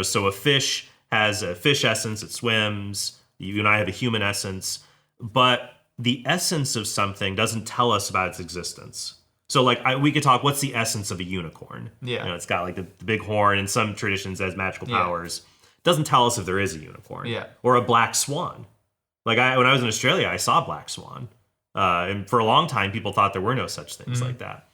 So a fish has a fish essence, it swims. You and I have a human essence. But the essence of something doesn't tell us about its existence. So we could talk, what's the essence of a unicorn? Yeah. It's got like the big horn, and some traditions has magical powers. It doesn't tell us if there is a unicorn. Yeah. Or a black swan. When I was in Australia, I saw a black swan. And for a long time, people thought there were no such things like that.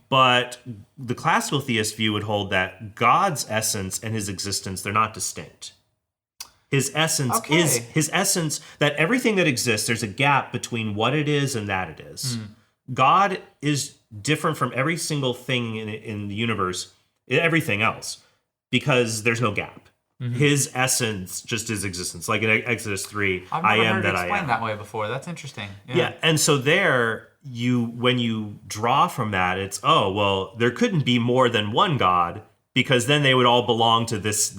But the classical theist view would hold that God's essence and his existence, they're not distinct. His essence is his essence, that everything that exists, there's a gap between what it is and that it is. God is different from every single thing in the universe, everything else, because there's no gap. His essence just is existence. Like in Exodus 3, I am that I am. I've never heard it explained that way before. That's interesting. Yeah, and so when you draw from that, it's, there couldn't be more than one God, because then they would all belong to this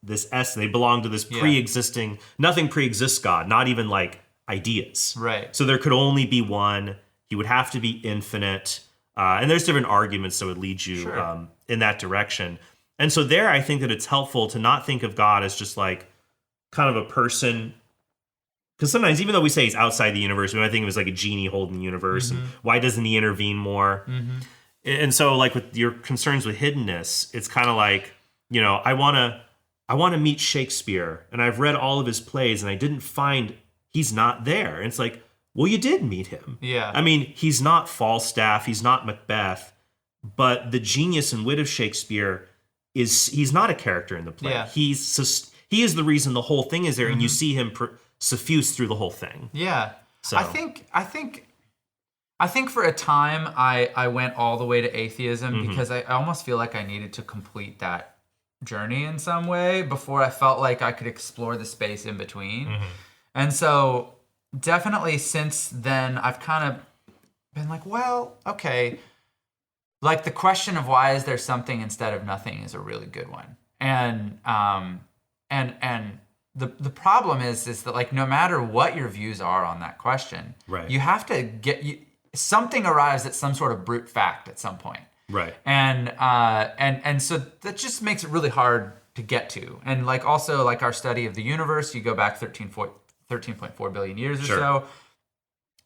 essence. They belong to this pre-existing, nothing pre-exists God, not even like ideas. Right. So there could only be one. He would have to be infinite. And there's different arguments that would lead you in that direction. And so there, I think that it's helpful to not think of God as just like kind of a person. Because sometimes, even though we say he's outside the universe, we might think of him as like a genie holding the universe. And why doesn't he intervene more? And so like with your concerns with hiddenness, it's kind of like, I want to meet Shakespeare, and I've read all of his plays, and I didn't find he's not there. And it's like, well, you did meet him. Yeah. I mean, he's not Falstaff, he's not Macbeth, but the genius and wit of Shakespeare he's not a character in the play. Yeah. He is the reason the whole thing is there, and you see him suffuse through the whole thing. Yeah. So I think for a time I went all the way to atheism because I almost feel like I needed to complete that journey in some way before I felt like I could explore the space in between. And so definitely since then I've kind of been like, well, okay, like the question of why is there something instead of nothing is a really good one. And the problem is that like no matter what your views are on that question, you have to something arrives at some sort of brute fact at some point. Right. And so that just makes it really hard to get to. And like also like our study of the universe, you go back 13.4 billion years or so.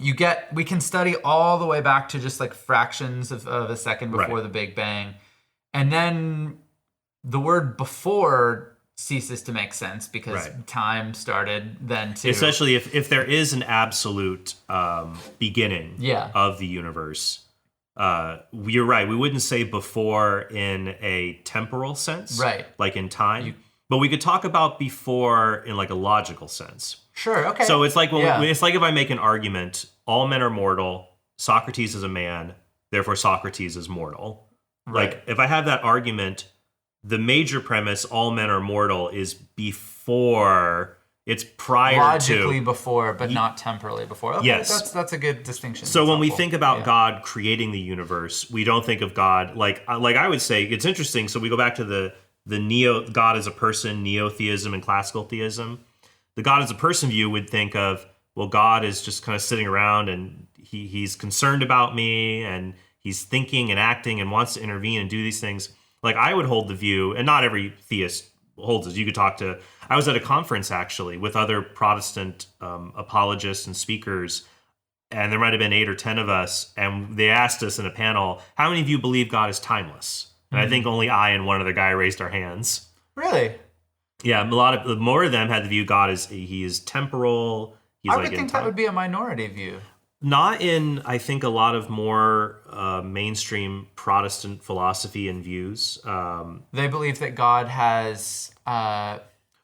We can study all the way back to just like fractions of a second before the Big Bang. And then the word before ceases to make sense because time started then too. Especially if there is an absolute beginning of the universe. You're right. We wouldn't say before in a temporal sense, like in time, but we could talk about before in like a logical sense. Sure. Okay. So it's like it's like if I make an argument: all men are mortal. Socrates is a man, therefore Socrates is mortal. Right. Like if I have that argument, the major premise, all men are mortal, is before. It's prior logically before, but not temporally before. Okay, yes, that's a good distinction. So when we think about God creating the universe, we don't think of God like I would say it's interesting. So we go back to the God as a person, neo-theism, and classical theism. The God as a person view would think of, well, God is just kind of sitting around and he's concerned about me and he's thinking and acting and wants to intervene and do these things. Like I would hold the view, and not every theist holds it. You could talk to, I was at a conference actually with other Protestant apologists and speakers, and there might have been 8 or 10 of us, and they asked us in a panel, how many of you believe God is timeless? And I think only I and one other guy raised our hands. Really? Yeah, more of them had the view God he is temporal. I would think that would be a minority view. Not in, I think, a lot of more mainstream Protestant philosophy and views. They believe that God has,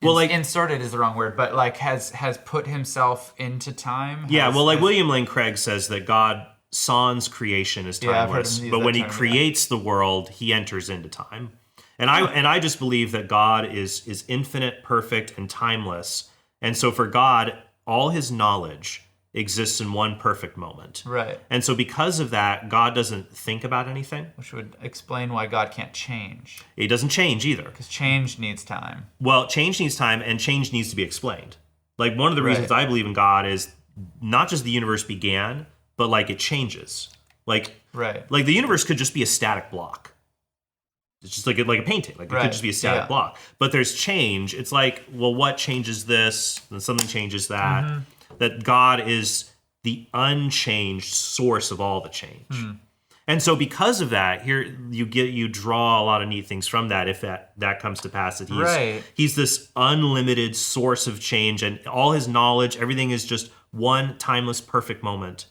inserted is the wrong word, but like has put himself into time. William Lane Craig says that God sans creation is timeless, but when he creates the world, he enters into time. And I just believe that God is infinite, perfect, and timeless. And so for God, all his knowledge exists in one perfect moment. Right. And so because of that, God doesn't think about anything. Which would explain why God can't change. He doesn't change either. Because change needs time. Well, change needs time, and change needs to be explained. Like one of the reasons I believe in God is not just the universe began, but like it changes. Like the universe could just be a static block. It's just like a painting. Like it could just be a static block. But there's change. It's like, well, what changes this? And something changes that. Mm-hmm. That God is the unchanged source of all the change. Mm. And so because of that, here you draw a lot of neat things from that if that comes to pass, that he's this unlimited source of change, and all his knowledge, everything is just one timeless, perfect moment.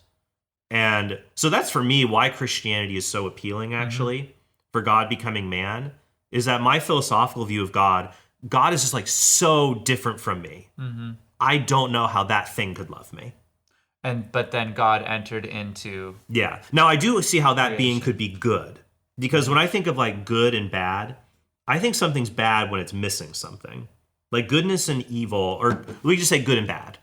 And so that's for me why Christianity is so appealing, actually, for God becoming man, is that my philosophical view of God is just like so different from me. Mm-hmm. I don't know how that thing could love me. But then God entered into... Yeah. Now, I do see how that being could be good. Because when I think of like good and bad, I think something's bad when it's missing something. Like goodness and evil, or we just say good and bad.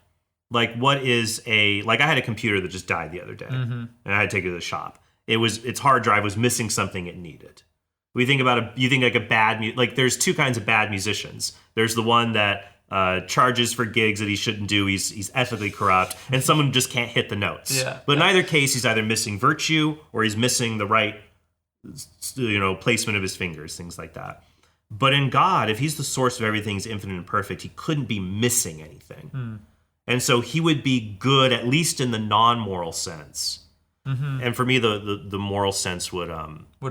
Like what is like I had a computer that just died the other day, and I had to take it to the shop. Its hard drive was missing something it needed. You think like a bad... Like there's two kinds of bad musicians. There's the one that... charges for gigs that he shouldn't do. He's ethically corrupt, and someone just can't hit the notes. Yeah. But in either case, he's either missing virtue or he's missing the right, placement of his fingers, things like that. But in God, if he's the source of everything, he's infinite and perfect, he couldn't be missing anything. And so he would be good, at least in the non-moral sense. Mm-hmm. And for me, the moral sense would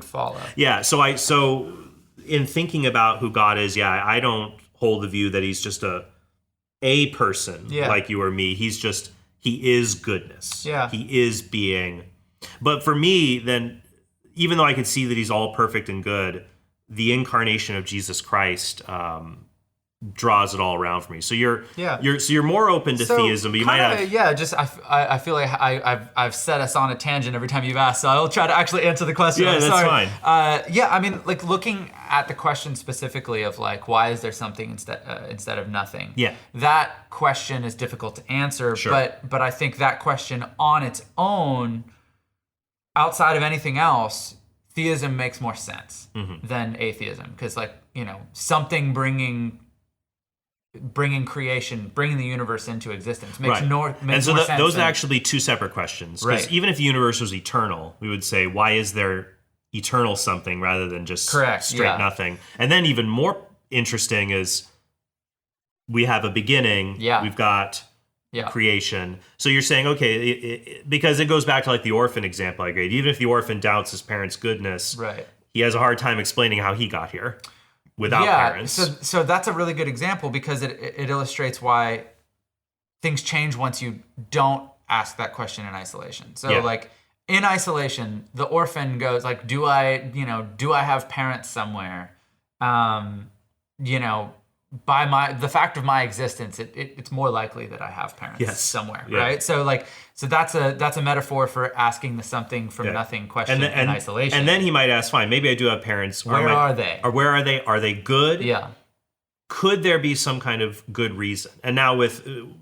follow. Yeah. So in thinking about who God is, I don't hold the view that he's just a person like you or me. He is goodness. Yeah. He is being. But for me, then, even though I can see that he's all perfect and good, the incarnation of Jesus Christ draws it all around for me. So you're more open to theism, but you might have... I feel like I've set us on a tangent every time you've asked, so I'll try to actually answer the question. Yeah, that's fine. I mean, like looking at the question specifically of like, why is there something instead of nothing? Yeah, that question is difficult to answer. Sure. But I think that question on its own, outside of anything else, theism makes more sense than atheism, because something bringing creation, bringing the universe into existence makes more sense. Those are actually two separate questions. Because even if the universe was eternal, we would say, why is there eternal something rather than just straight nothing? And then even more interesting is we have a beginning, we've got creation. So you're saying, okay, because it goes back to like the orphan example I gave. Even if the orphan doubts his parents' goodness, he has a hard time explaining how he got here. Without parents. So that's a really good example, because it illustrates why things change once you don't ask that question in isolation. So like in isolation, the orphan goes like, do I have parents somewhere? By the fact of my existence, it's more likely that I have parents somewhere, right? So that's a metaphor for asking the something from nothing question in isolation. And then he might ask, fine, maybe I do have parents. Where are they? Or where are they? Are they good? Yeah. Could there be some kind of good reason? And now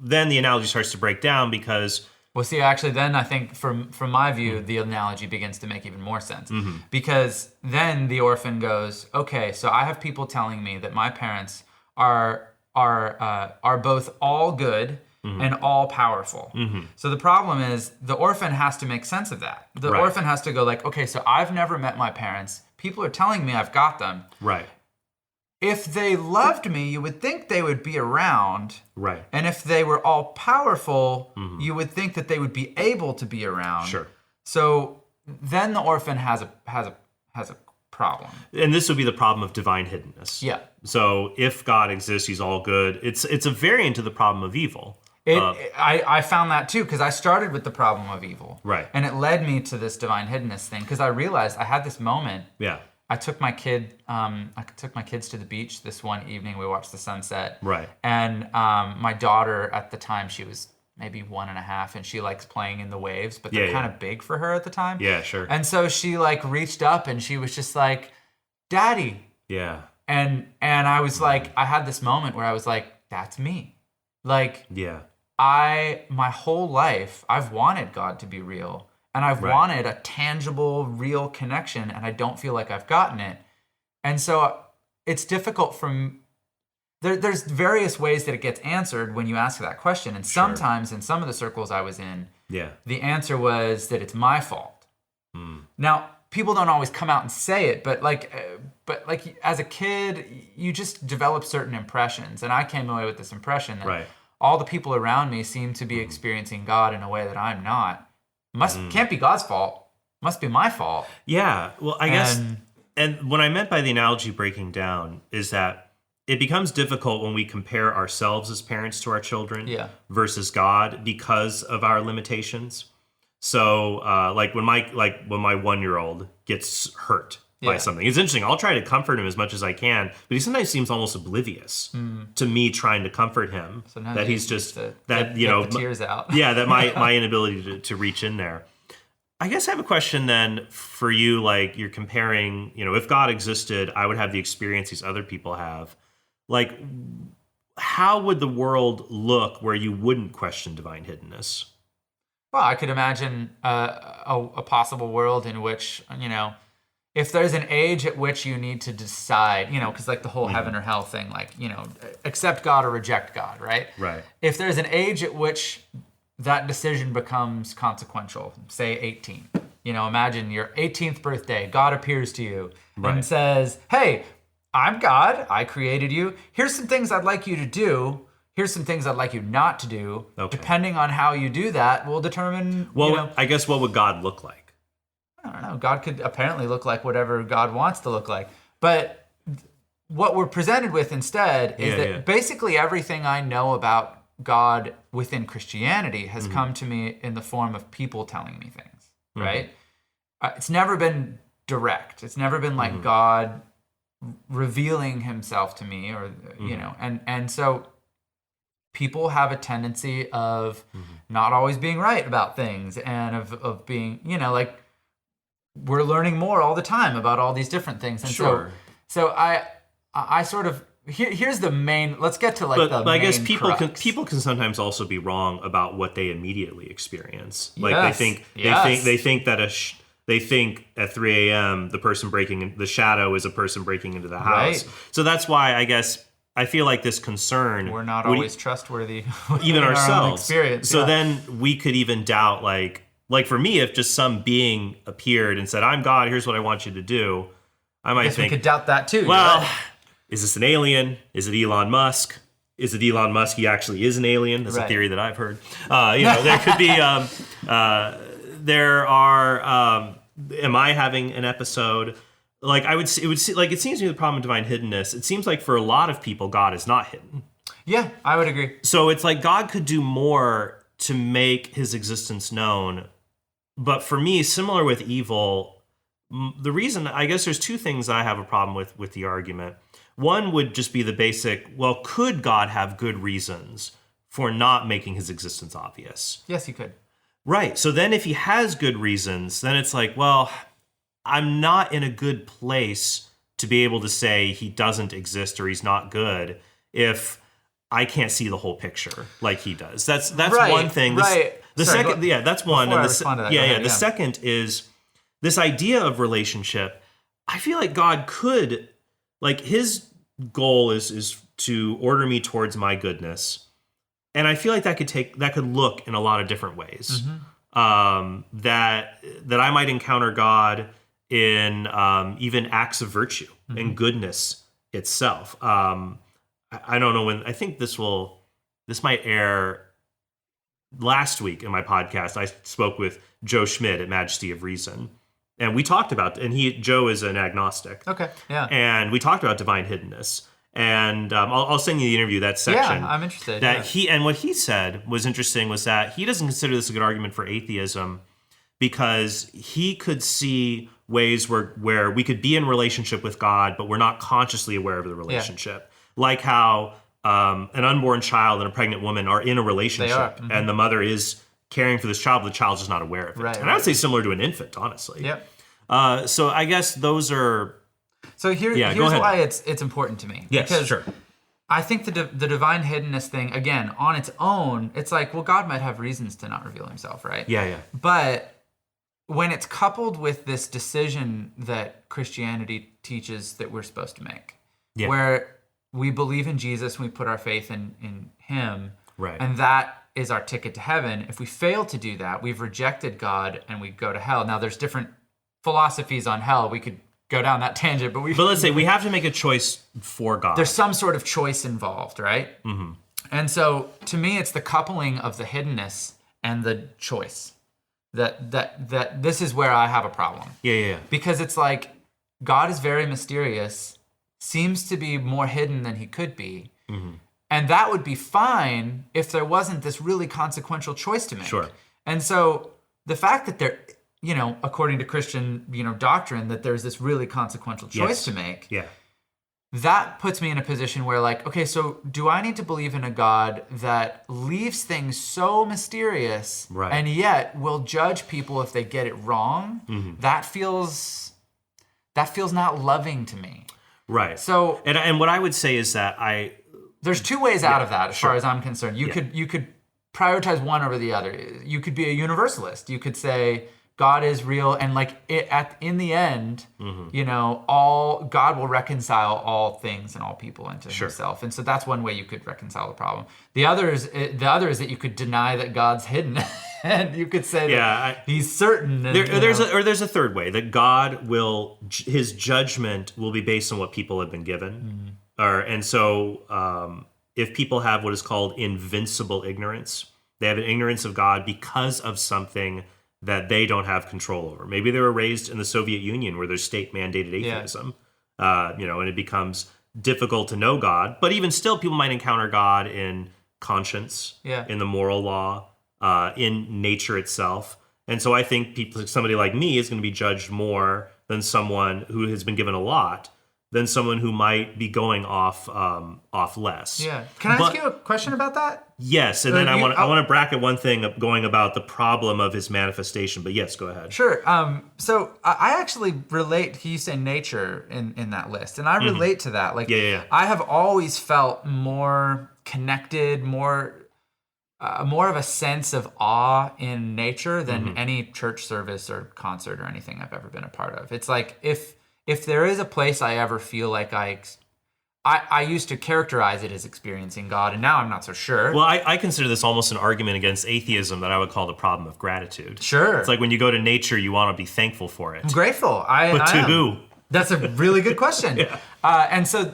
then the analogy starts to break down, because Well, see, actually, then I think from my view, the analogy begins to make even more sense. Because then the orphan goes, okay, so I have people telling me that my parents are both all good and all powerful. So the problem is the orphan has to make sense of that. The orphan has to go like, okay, so I've never met my parents. People are telling me I've got them. Right. If they loved me, you would think they would be around. Right. And if they were all powerful, you would think that they would be able to be around. Sure. So then the orphan has a problem. And this would be the problem of divine hiddenness. Yeah. So if God exists, he's all good. It's a variant of the problem of evil. I found that too, because I started with the problem of evil. Right. And it led me to this divine hiddenness thing, because I realized I had this moment. Yeah. I took my kids to the beach this one evening. We watched the sunset. Right. And my daughter at the time, she was maybe 1.5, and she likes playing in the waves, but they're kind of big for her at the time. Yeah, sure. And so she like reached up and she was just like, "Daddy." Yeah. And I was like, I had this moment where I was like, that's me. Like, yeah. My whole life, I've wanted God to be real. And I've wanted a tangible, real connection, and I don't feel like I've gotten it. And so it's difficult from... There's various ways that it gets answered when you ask that question. And sometimes in some of the circles I was in, the answer was that it's my fault. Now, people don't always come out and say it, but like as a kid, you just develop certain impressions. And I came away with this impression that all the people around me seem to be experiencing God in a way that I'm not. Can't be God's fault. Must be my fault. Yeah. Well, I guess, and what I meant by the analogy breaking down is that it becomes difficult when we compare ourselves as parents to our children versus God because of our limitations. So, like when my 1-year-old gets hurt by something, it's interesting. I'll try to comfort him as much as I can, but he sometimes seems almost oblivious to me trying to comfort him. Sometimes that he's just get the tears out. That my inability to reach in there. I guess I have a question then for you. Like you're comparing, if God existed, I would have the experience these other people have. Like, how would the world look where you wouldn't question divine hiddenness? Well, I could imagine a possible world in which, if there's an age at which you need to decide, because like the whole heaven or hell thing, like, accept God or reject God, right? Right. If there's an age at which that decision becomes consequential, say 18, imagine your 18th birthday, God appears to you and says, hey, I'm God, I created you. Here's some things I'd like you to do. Here's some things I'd like you not to do. Okay. Depending on how you do that will determine, I guess what would God look like? I don't know. God could apparently look like whatever God wants to look like. But what we're presented with instead is that basically everything I know about God within Christianity has come to me in the form of people telling me things, right? It's never been direct. It's never been like God revealing himself to me or, and so people have a tendency of not always being right about things and of being, like we're learning more all the time about all these different things. And so I sort of, here's the main, let's get to like the main I guess crux. people can sometimes also be wrong about what they immediately experience. Like they think at 3 a.m. the shadow is a person breaking into the house. Right. So that's why I guess I feel like this concern. We're not always trustworthy, even ourselves. Our own experience. So then we could even doubt, like for me, if just some being appeared and said, "I'm God. Here's what I want you to do," I might think we could doubt that too. Well, is this an alien? Is it Elon Musk? Is it Elon Musk? He actually is an alien. That's a theory that I've heard. There could be. There are. Am I having an episode? Like it seems to me the problem of divine hiddenness. It seems like for a lot of people, God is not hidden. Yeah, I would agree. So it's like God could do more to make his existence known. But for me, similar with evil, the reason, I guess there's two things I have a problem with the argument. One would just be the basic, well, could God have good reasons for not making his existence obvious? Yes, he could. Right. So then if he has good reasons, then it's like, well, I'm not in a good place to be able to say he doesn't exist or he's not good if I can't see the whole picture like he does. That's one thing. Right. That's one. And the the second is this idea of relationship. I feel like God could, like, his goal is to order me towards my goodness. And I feel like that could look in a lot of different ways. That I might encounter God in even acts of virtue and goodness itself. I don't know when. I think this might air last week in my podcast. I spoke with Joe Schmidt at Majesty of Reason, and we talked about. And Joe is an agnostic. Okay, yeah. And we talked about divine hiddenness. And I'll send you the interview, that section. Yeah, I'm interested. What he said was interesting was that he doesn't consider this a good argument for atheism because he could see ways where we could be in relationship with God, but we're not consciously aware of the relationship. Yeah. Like how an unborn child and a pregnant woman are in a relationship, and the mother is caring for this child, but the child's just not aware of it. Right, and I would say similar to an infant, honestly. Yep. So I guess those are... So here's why it's important to me. Yes, because sure. I think the divine hiddenness thing, again, on its own, it's like, well, God might have reasons to not reveal himself, right? Yeah. But when it's coupled with this decision that Christianity teaches that we're supposed to make, where we believe in Jesus, we put our faith in him, right, and that is our ticket to heaven. If we fail to do that, we've rejected God and we go to hell. Now, there's different philosophies on hell. We could go down that tangent, but let's say we have to make a choice for God. There's some sort of choice involved, right? Mm-hmm. And so, to me, it's the coupling of the hiddenness and the choice that this is where I have a problem. Yeah. Because it's like God is very mysterious, seems to be more hidden than he could be, and that would be fine if there wasn't this really consequential choice to make. Sure. And so the fact that there, according to Christian, doctrine, that there's this really consequential choice to make. Yeah. That puts me in a position where, like, okay, so do I need to believe in a God that leaves things so mysterious, right, and yet will judge people if they get it wrong? That feels not loving to me. Right. So, and what I would say is that there's two ways out of that, as far as I'm concerned. You could prioritize one over the other. You could be a universalist. You could say God is real, and in the end, God will reconcile all things and all people into himself. And so that's one way you could reconcile the problem. The other is that you could deny that God's hidden, and you could say that he's certain. And, there's a third way, that God his judgment will be based on what people have been given. And so if people have what is called invincible ignorance, they have an ignorance of God because of something that they don't have control over. Maybe they were raised in the Soviet Union where there's state-mandated atheism, and it becomes difficult to know God. But even still, people might encounter God in conscience, in the moral law, in nature itself. And so I think somebody like me is going to be judged more than someone who has been given a lot, than someone who might be going off less. Yeah. Can I ask you a question about that? Yes, and then I want to bracket one thing going about the problem of his manifestation. But yes, go ahead. Sure. So I actually relate. You say nature in that list, and I relate to that. I have always felt more connected, more of a sense of awe in nature than any church service or concert or anything I've ever been a part of. It's like if there is a place I ever feel like I used to characterize it as experiencing God, and now I'm not so sure. Well, I consider this almost an argument against atheism that I would call the problem of gratitude. Sure. It's like when you go to nature, you want to be thankful for it. I'm grateful. But to who? That's a really good question. And so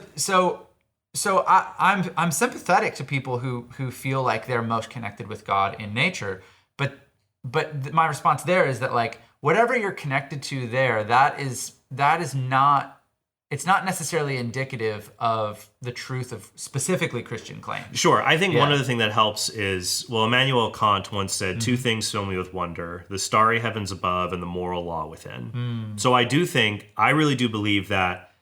I'm sympathetic to people who feel like they're most connected with God in nature, but my response there is that, like, whatever you're connected to there, that is not. It's not necessarily indicative of the truth of specifically Christian claims. Sure. I think one other thing that helps is, Immanuel Kant once said, two things fill me with wonder, the starry heavens above and the moral law within. So I really do believe that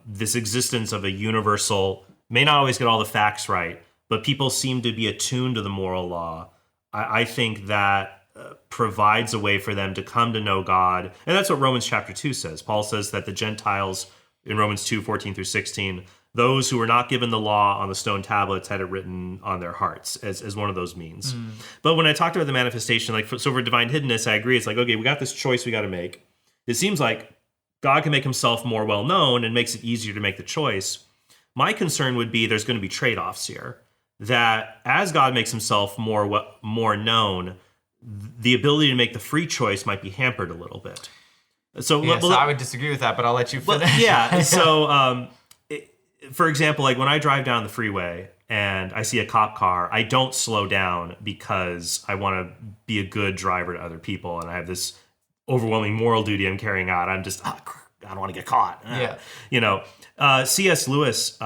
this existence of a universal, may not always get all the facts right, but people seem to be attuned to the moral law. I think that provides a way for them to come to know God. And that's what Romans chapter 2 says. Paul says that the Gentiles, in Romans 2, 14 through 16, Those who were not given the law on the stone tablets had it written on their hearts as one of those means. But when I talked about the manifestation, like so for divine hiddenness, I agree. It's like, okay, we got this choice we got to make. It seems like God can make himself more well known and makes it easier to make the choice. My concern would be there's going to be trade-offs here. That as God makes himself more known, the ability to make the free choice might be hampered a little bit. So I would disagree with that, but I'll let you finish. Yeah. So, for example, like when I drive down the freeway and I see a cop car, I don't slow down because I want to be a good driver to other people, and I have this overwhelming moral duty I'm carrying out. I'm just, I don't want to get caught. Yeah. C.S. Lewis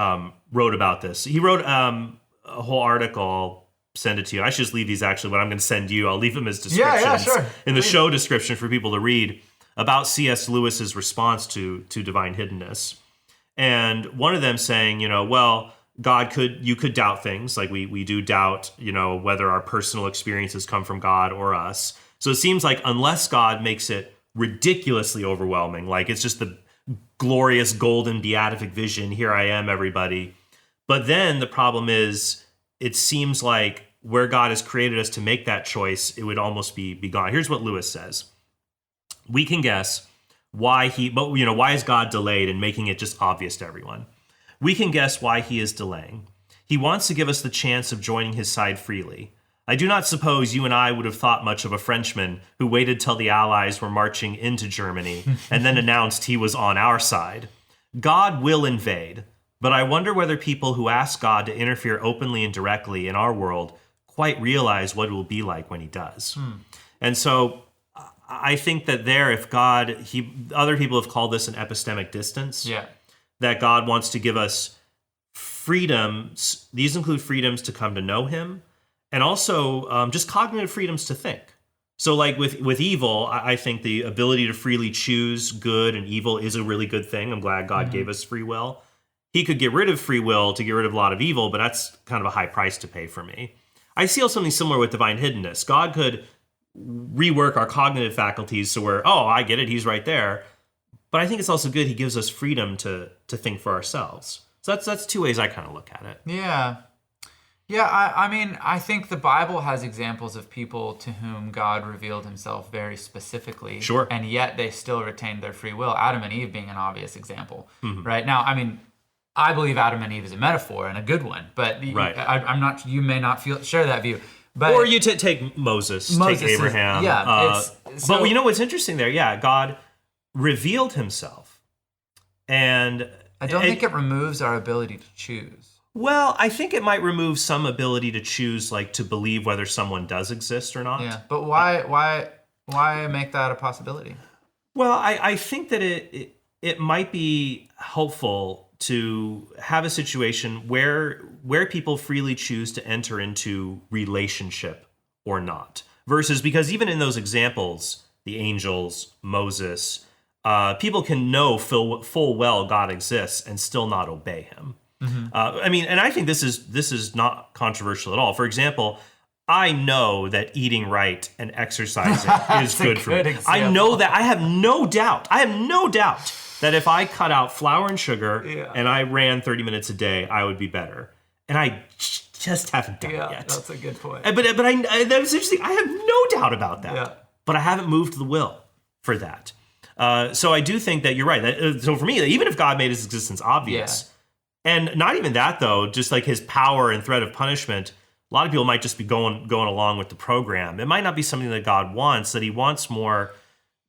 wrote about this. He wrote a whole article. I'll send it to you. I should just leave these actually, but I'm going to send you. I'll leave them as descriptions in the show description for people to read about C.S. Lewis's response to divine hiddenness. And one of them saying, well, you could doubt things, like we do doubt, whether our personal experiences come from God or us. So it seems like unless God makes it ridiculously overwhelming, like it's just the glorious golden beatific vision, here I am, everybody. But then the problem is, it seems like where God has created us to make that choice, it would almost be gone. Here's what Lewis says. We can guess why is God delayed in making it just obvious to everyone? We can guess why he is delaying. He wants to give us the chance of joining his side freely. I do not suppose you and I would have thought much of a Frenchman who waited till the Allies were marching into Germany and then announced he was on our side. God will invade, but I wonder whether people who ask God to interfere openly and directly in our world quite realize what it will be like when he does. And so I think that if God, other people have called this an epistemic distance. Yeah. That God wants to give us freedoms. These include freedoms to come to know him, and also just cognitive freedoms to think. So like with evil, I think the ability to freely choose good and evil is a really good thing. I'm glad God gave us free will. He could get rid of free will to get rid of a lot of evil, but that's kind of a high price to pay for me. I see something similar with divine hiddenness. God could rework our cognitive faculties so we're, I get it, he's right there. But I think it's also good he gives us freedom to think for ourselves. So that's two ways I kind of look at it. Yeah. Yeah, I mean, I think the Bible has examples of people to whom God revealed himself very specifically. Sure. And yet they still retained their free will. Adam and Eve being an obvious example. Right? Now, I mean, I believe Adam and Eve is a metaphor and a good one, but right. I'm not. You may not share that view. But or you take Moses, take Abraham. But what's interesting there? Yeah, God revealed himself, and I don't think it removes our ability to choose. Well, I think it might remove some ability to choose, like to believe whether someone does exist or not. Yeah, but why make that a possibility? Well, I think that it might be helpful to have a situation where people freely choose to enter into relationship or not. Versus, because even in those examples, the angels, Moses, people can know full well God exists and still not obey him. And I think this is not controversial at all. For example, I know that eating right and exercising is good for me. Example. I know that. I have no doubt that if I cut out flour and sugar and I ran 30 minutes a day, I would be better. And I just haven't done it yet. That's a good point. But that was interesting. I have no doubt about that. Yeah. But I haven't moved the will for that. So I do think that you're right. So for me, even if God made his existence obvious, and not even that though, just like his power and threat of punishment, a lot of people might just be going along with the program. It might not be something that God wants, that he wants more,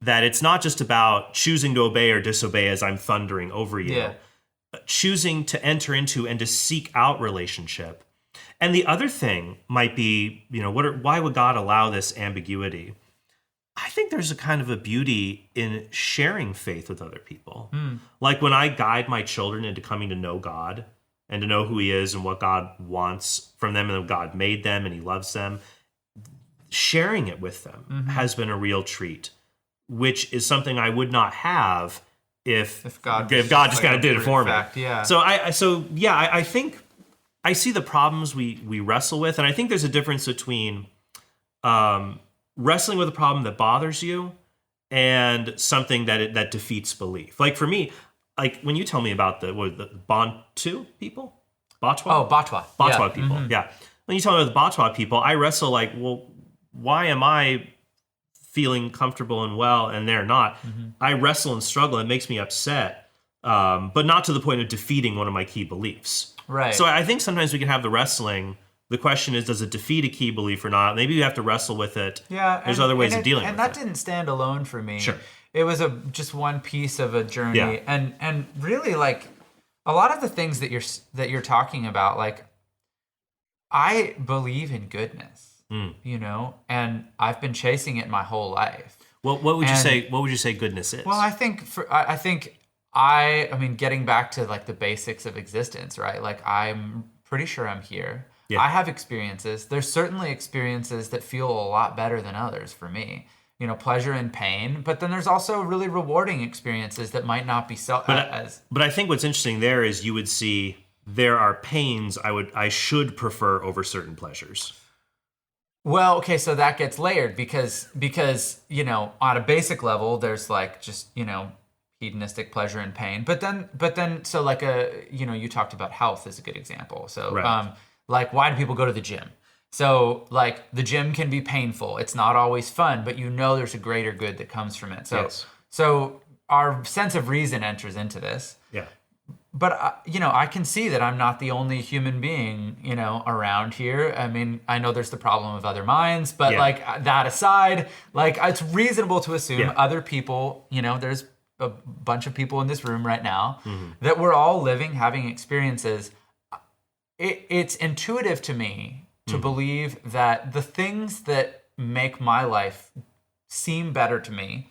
that it's not just about choosing to obey or disobey as I'm thundering over you. Yeah. Choosing to enter into and to seek out relationship. And the other thing might be, why would God allow this ambiguity? I think there's a kind of a beauty in sharing faith with other people. Like when I guide my children into coming to know God and to know who he is and what God wants from them and that God made them and he loves them, sharing it with them has been a real treat, which is something I would not have if God just kind of did it for me. Yeah. So I think I see the problems we wrestle with, and I think there's a difference between wrestling with a problem that bothers you and something that defeats belief. Like for me, like when you tell me about the Bantu people, Batwa? Oh, Batwa. Batwa people. Yeah. When you tell me about the Batwa people, I wrestle like, well, why am I feeling comfortable and well and they're not? I wrestle and struggle. It makes me upset, but not to the point of defeating one of my key beliefs. Right. So I think sometimes we can have the wrestling. The question is, does it defeat a key belief or not? Maybe you have to wrestle with it. Yeah. There's other ways of dealing with it. And that didn't stand alone for me. Sure. It was just one piece of a journey. Yeah. And really, like, a lot of the things that you're talking about, like, I believe in goodness. You know, and I've been chasing it my whole life. Well, what would you say? What would you say goodness is? Well, I mean, getting back to like the basics of existence, right? Like, I'm pretty sure I'm here. Yeah. I have experiences. There's certainly experiences that feel a lot better than others for me. You know, pleasure and pain. But then there's also really rewarding experiences that might not be But I think what's interesting there is you would see there are pains I should prefer over certain pleasures. Well, okay, so that gets layered because you know, on a basic level, there's like just, you know, hedonistic pleasure and pain. But then so like you know, you talked about health as a good example. So right. Like, why do people go to the gym? So like the gym can be painful. It's not always fun, but you know there's a greater good that comes from it. So yes. So our sense of reason enters into this. Yeah. But, you know, I can see that I'm not the only human being, you know, around here. I mean, I know there's the problem of other minds, but like that aside, like it's reasonable to assume other people, you know, there's a bunch of people in this room right now that we're all living, having experiences. It's intuitive to me to believe that the things that make my life seem better to me,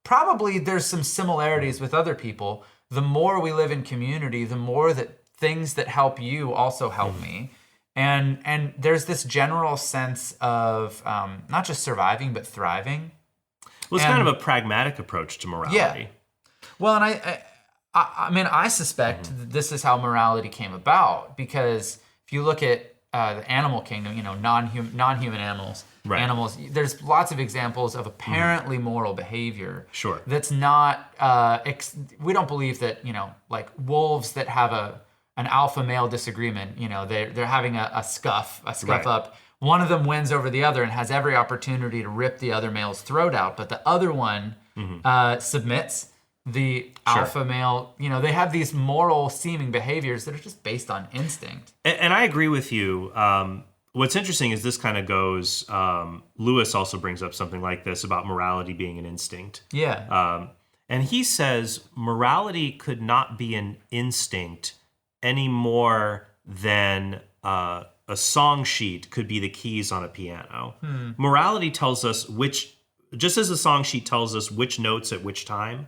probably there's some similarities with other people. The more we live in community, the more that things that help you also help me. And there's this general sense of not just surviving, but thriving. Well, it's kind of a pragmatic approach to morality. Yeah. Well, and I mean, I suspect that this is how morality came about, because if you look at the animal kingdom, you know, non-human animals, animals, there's lots of examples of apparently moral behavior. Sure. That's not, we don't believe that, you know, like wolves that have an alpha male disagreement, you know, they're having a scuff up. One of them wins over the other and has every opportunity to rip the other male's throat out, but the other one submits. The alpha male, you know, they have these moral seeming behaviors that are just based on instinct. And I agree with you. What's interesting is this kind of goes, Lewis also brings up something like this about morality being an instinct. Yeah. And he says morality could not be an instinct any more than a song sheet could be the keys on a piano. Morality tells us just as the song sheet tells us which notes at which time,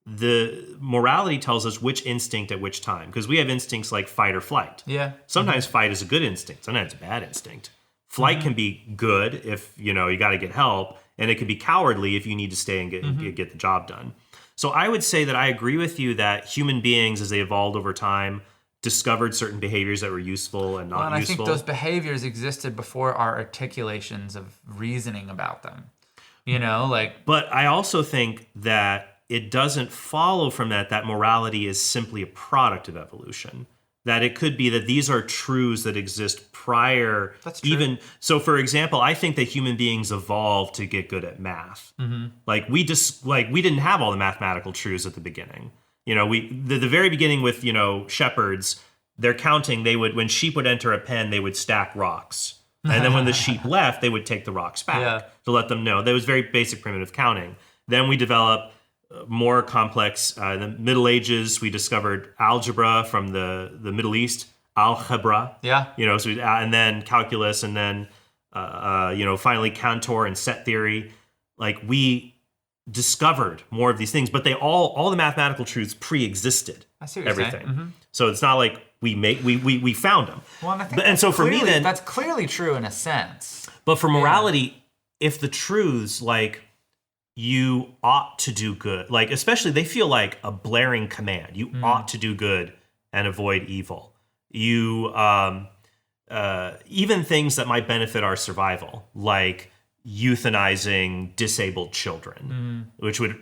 the morality tells us which instinct at which time, because we have instincts like fight or flight. Yeah. Sometimes fight is a good instinct. Sometimes it's a bad instinct. Flight can be good if, you know, you got to get help, and it can be cowardly if you need to stay and get the job done. So I would say that I agree with you that human beings, as they evolved over time, discovered certain behaviors that were useful and not useful. I think those behaviors existed before our articulations of reasoning about them. You know, like. But I also think that it doesn't follow from that morality is simply a product of evolution. That it could be that these are truths that exist prior. That's true. Even so, for example, I think that human beings evolved to get good at math. Like we didn't have all the mathematical truths at the beginning. You know, the very beginning with, you know, shepherds, they're counting. When sheep would enter a pen, they would stack rocks, and then when the sheep left, they would take the rocks back to let them know. That was very basic primitive counting. Then we developed more complex. In the Middle Ages, we discovered algebra from the Middle East, algebra. Yeah. You know, so and then calculus, and then you know, finally Cantor and set theory. Like we discovered more of these things, but they all the mathematical truths pre-existed. I see what everything. You're saying. So it's not like we found them. Well, and I think so for me then that's clearly true in a sense. But for morality, if the truths like you ought to do good, like especially they feel like a blaring command. You ought to do good and avoid evil. You even things that might benefit our survival, like euthanizing disabled children, which would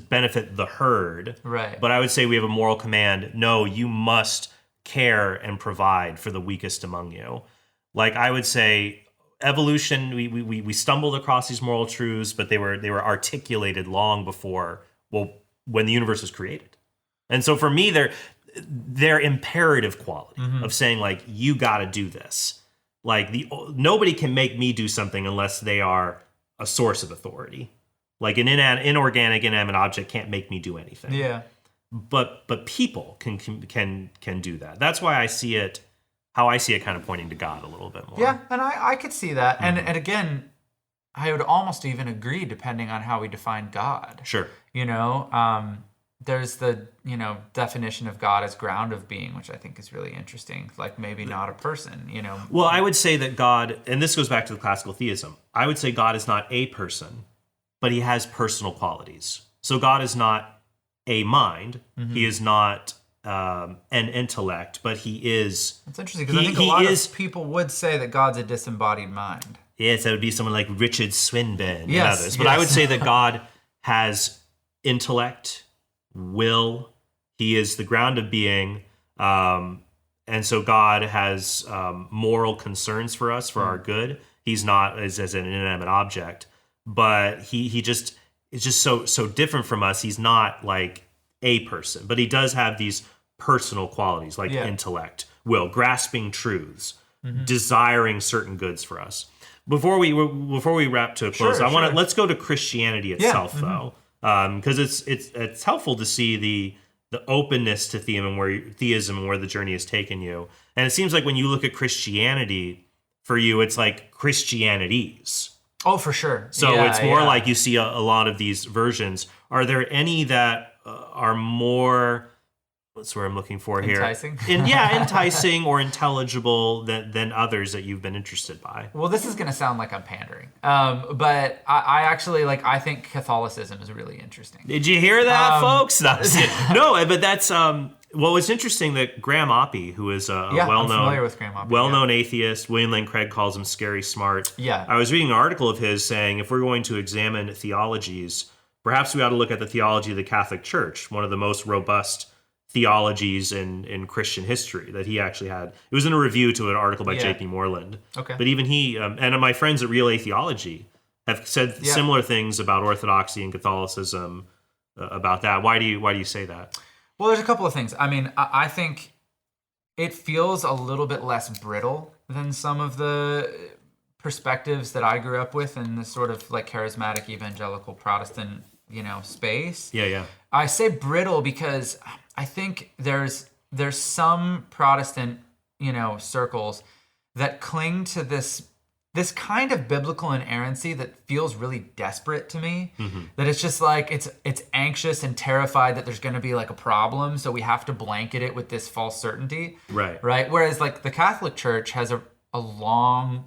benefit the herd. Right. But I would say we have a moral command. No, you must care and provide for the weakest among you. Like I would say, evolution. We stumbled across these moral truths, but they were articulated long before. Well, when the universe was created, and so for me, they're imperative quality of saying like you got to do this. Like nobody can make me do something unless they are a source of authority. Like an inorganic, inanimate object can't make me do anything. Yeah. But people can do that. That's why I see it, how I see it, kind of pointing to God a little bit more. Yeah, and I could see that. And again, I would almost even agree, depending on how we define God. Sure. There's the, definition of God as ground of being, which I think is really interesting. Like maybe not a person, Well, I would say that God, and this goes back to the classical theism, I would say God is not a person, but he has personal qualities. So God is not a mind. He is not an intellect, but he is... That's interesting, because I think a lot of people would say that God's a disembodied mind. Yes, that would be someone like Richard Swinburne and others. But I would say that God has intellect, will. He is the ground of being, and so God has moral concerns for us, for our good. He's not as an inanimate object, but he just is just so different from us. He's not like a person, but he does have these personal qualities like intellect, will, grasping truths, desiring certain goods for us. Before we wrap to a close, let's go to Christianity itself though. Because it's helpful to see the openness to theism and where the journey has taken you. And it seems like when you look at Christianity, for you, it's like Christianities. Oh, for sure. So it's more like you see a lot of these versions. Are there any that are more... What's what I'm looking for here? Enticing? Enticing or intelligible than others that you've been interested by. Well, this is going to sound like I'm pandering. But I actually, I think Catholicism is really interesting. Did you hear that, folks? No, but that's... Well, it's interesting that Graham Oppy, who is a well-known atheist, William Lane Craig calls him scary smart. Yeah. I was reading an article of his saying, if we're going to examine theologies, perhaps we ought to look at the theology of the Catholic Church, one of the most robust theologies in Christian history that he actually had. It was in a review to an article by J.P. Moreland. Okay. But even he, and my friends at Real A Theology have said similar things about Orthodoxy and Catholicism, about that. Why do you say that? Well, there's a couple of things. I mean, I think it feels a little bit less brittle than some of the perspectives that I grew up with in this sort of charismatic evangelical Protestant, space. Yeah. I say brittle because I think there's some Protestant, circles that cling to this kind of biblical inerrancy that feels really desperate to me. That it's just it's anxious and terrified that there's going to be a problem, so we have to blanket it with this false certainty. Right. Whereas the Catholic Church has a long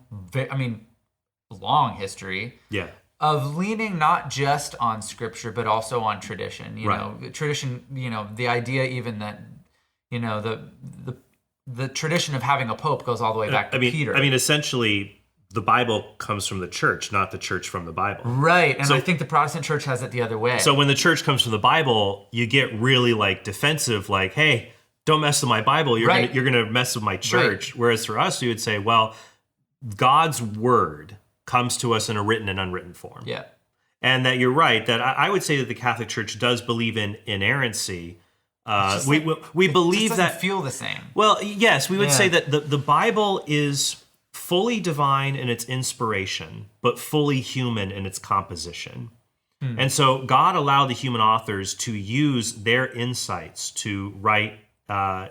history. Yeah. Of leaning not just on scripture, but also on tradition. You know, tradition, the idea even that, the tradition of having a pope goes all the way back to Peter. I mean, essentially, the Bible comes from the church, not the church from the Bible. Right, and so, I think the Protestant church has it the other way. So when the church comes from the Bible, you get really defensive, hey, don't mess with my Bible. You're gonna mess with my church. Right. Whereas for us, we would say, well, God's word comes to us in a written and unwritten form. Yeah. And that you're right, that I would say that the Catholic Church does believe in inerrancy. We believe it that feel the same. Well, yes, we would say that the Bible is fully divine in its inspiration, but fully human in its composition. And so God allowed the human authors to use their insights to write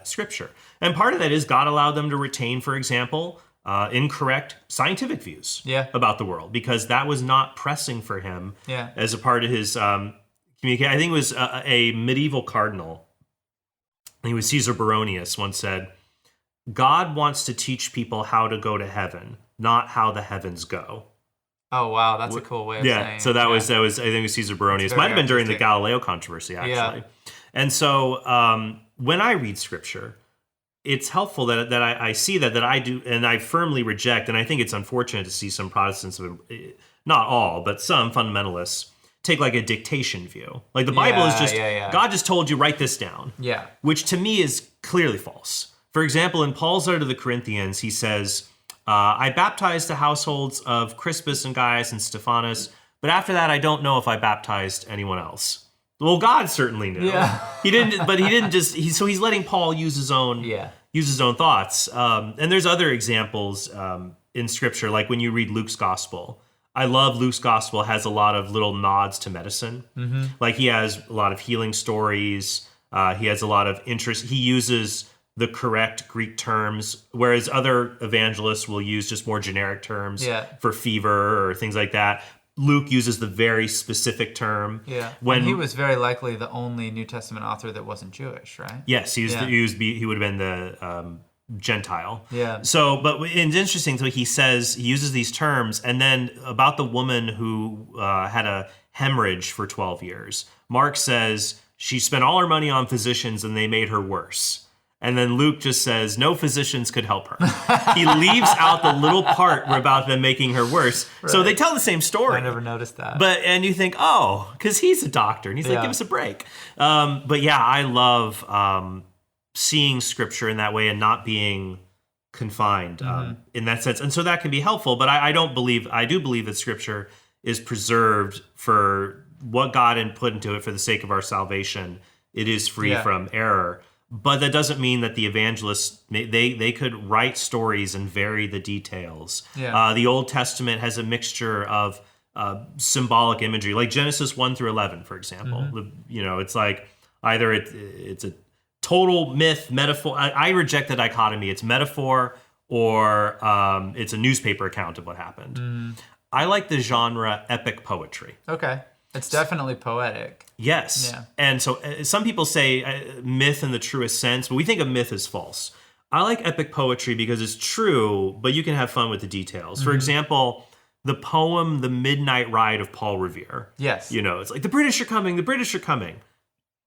scripture. And part of that is God allowed them to retain, for example, incorrect scientific views about the world, because that was not pressing for him as a part of his communication. I think it was a medieval cardinal, he was Caesar Baronius, once said, God wants to teach people how to go to heaven, not how the heavens go. Oh, wow, that's a cool way of saying so that was I think it was Caesar Baronius. Might have been during the Galileo controversy, actually. And so when I read scripture, it's helpful that I see that I do, and I firmly reject, and I think it's unfortunate to see some Protestants not all, but some fundamentalists take like a dictation view. Like the Bible is just, God just told you, write this down. Yeah. Which to me is clearly false. For example, in Paul's letter to the Corinthians, he says, I baptized the households of Crispus and Gaius and Stephanas, but after that, I don't know if I baptized anyone else. Well, God certainly knew. Yeah. He didn't just, so he's letting Paul use his own thoughts. And there's other examples in scripture, like when you read Luke's gospel. I love Luke's gospel has a lot of little nods to medicine. Mm-hmm. Like he has a lot of healing stories. He has a lot of interest. He uses the correct Greek terms, whereas other evangelists will use just more generic terms for fever or things like that. Luke uses the very specific term. Yeah, when he was very likely the only New Testament author that wasn't Jewish, right? Yes, he would have been the Gentile. Yeah. So, but it's interesting. So he uses these terms, and then about the woman who had a hemorrhage for 12 years. Mark says she spent all her money on physicians, and they made her worse. And then Luke just says, no physicians could help her. He leaves out the little part about them making her worse. Right. So they tell the same story. I never noticed that. And you think, oh, because he's a doctor. And he's like, give us a break. But yeah, I love seeing scripture in that way and not being confined in that sense. And so that can be helpful. But I do believe that scripture is preserved for what God put into it for the sake of our salvation. It is free from error. But that doesn't mean that the evangelists, they could write stories and vary the details. Yeah. The Old Testament has a mixture of symbolic imagery, like Genesis 1 through 11, for example. Mm-hmm. It's like either it's a total myth, metaphor. I reject the dichotomy. It's metaphor or it's a newspaper account of what happened. Mm. I like the genre epic poetry. Okay. It's definitely poetic. Yes. Yeah. And so some people say myth in the truest sense, but we think of myth as false. I like epic poetry because it's true, but you can have fun with the details. Mm-hmm. For example, the poem The Midnight Ride of Paul Revere. Yes. It's like, the British are coming, the British are coming.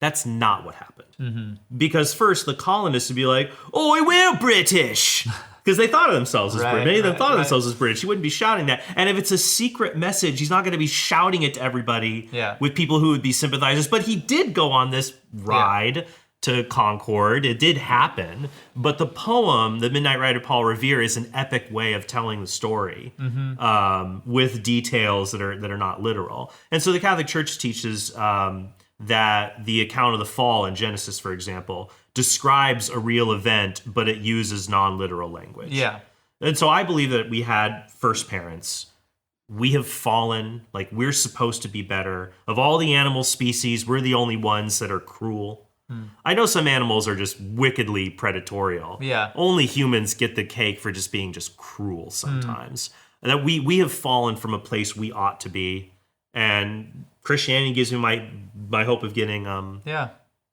That's not what happened. Mm-hmm. Because first, the colonists would be like, oh, we're British. Because they thought of themselves as British. Many of them thought of themselves as British. He wouldn't be shouting that. And if it's a secret message, he's not going to be shouting it to everybody with people who would be sympathizers. But he did go on this ride to Concord. It did happen. But the poem, The Midnight Ride of Paul Revere, is an epic way of telling the story with details that are not literal. And so the Catholic Church teaches that the account of the fall in Genesis, for example, describes a real event, but it uses non-literal language. Yeah. And so I believe that we had first parents. We have fallen. Like, we're supposed to be better. Of all the animal species, we're the only ones that are cruel. I know some animals are just wickedly predatory. Yeah. Only humans get the cake for just being just cruel sometimes. And that we have fallen from a place we ought to be. And Christianity gives me my hope of getting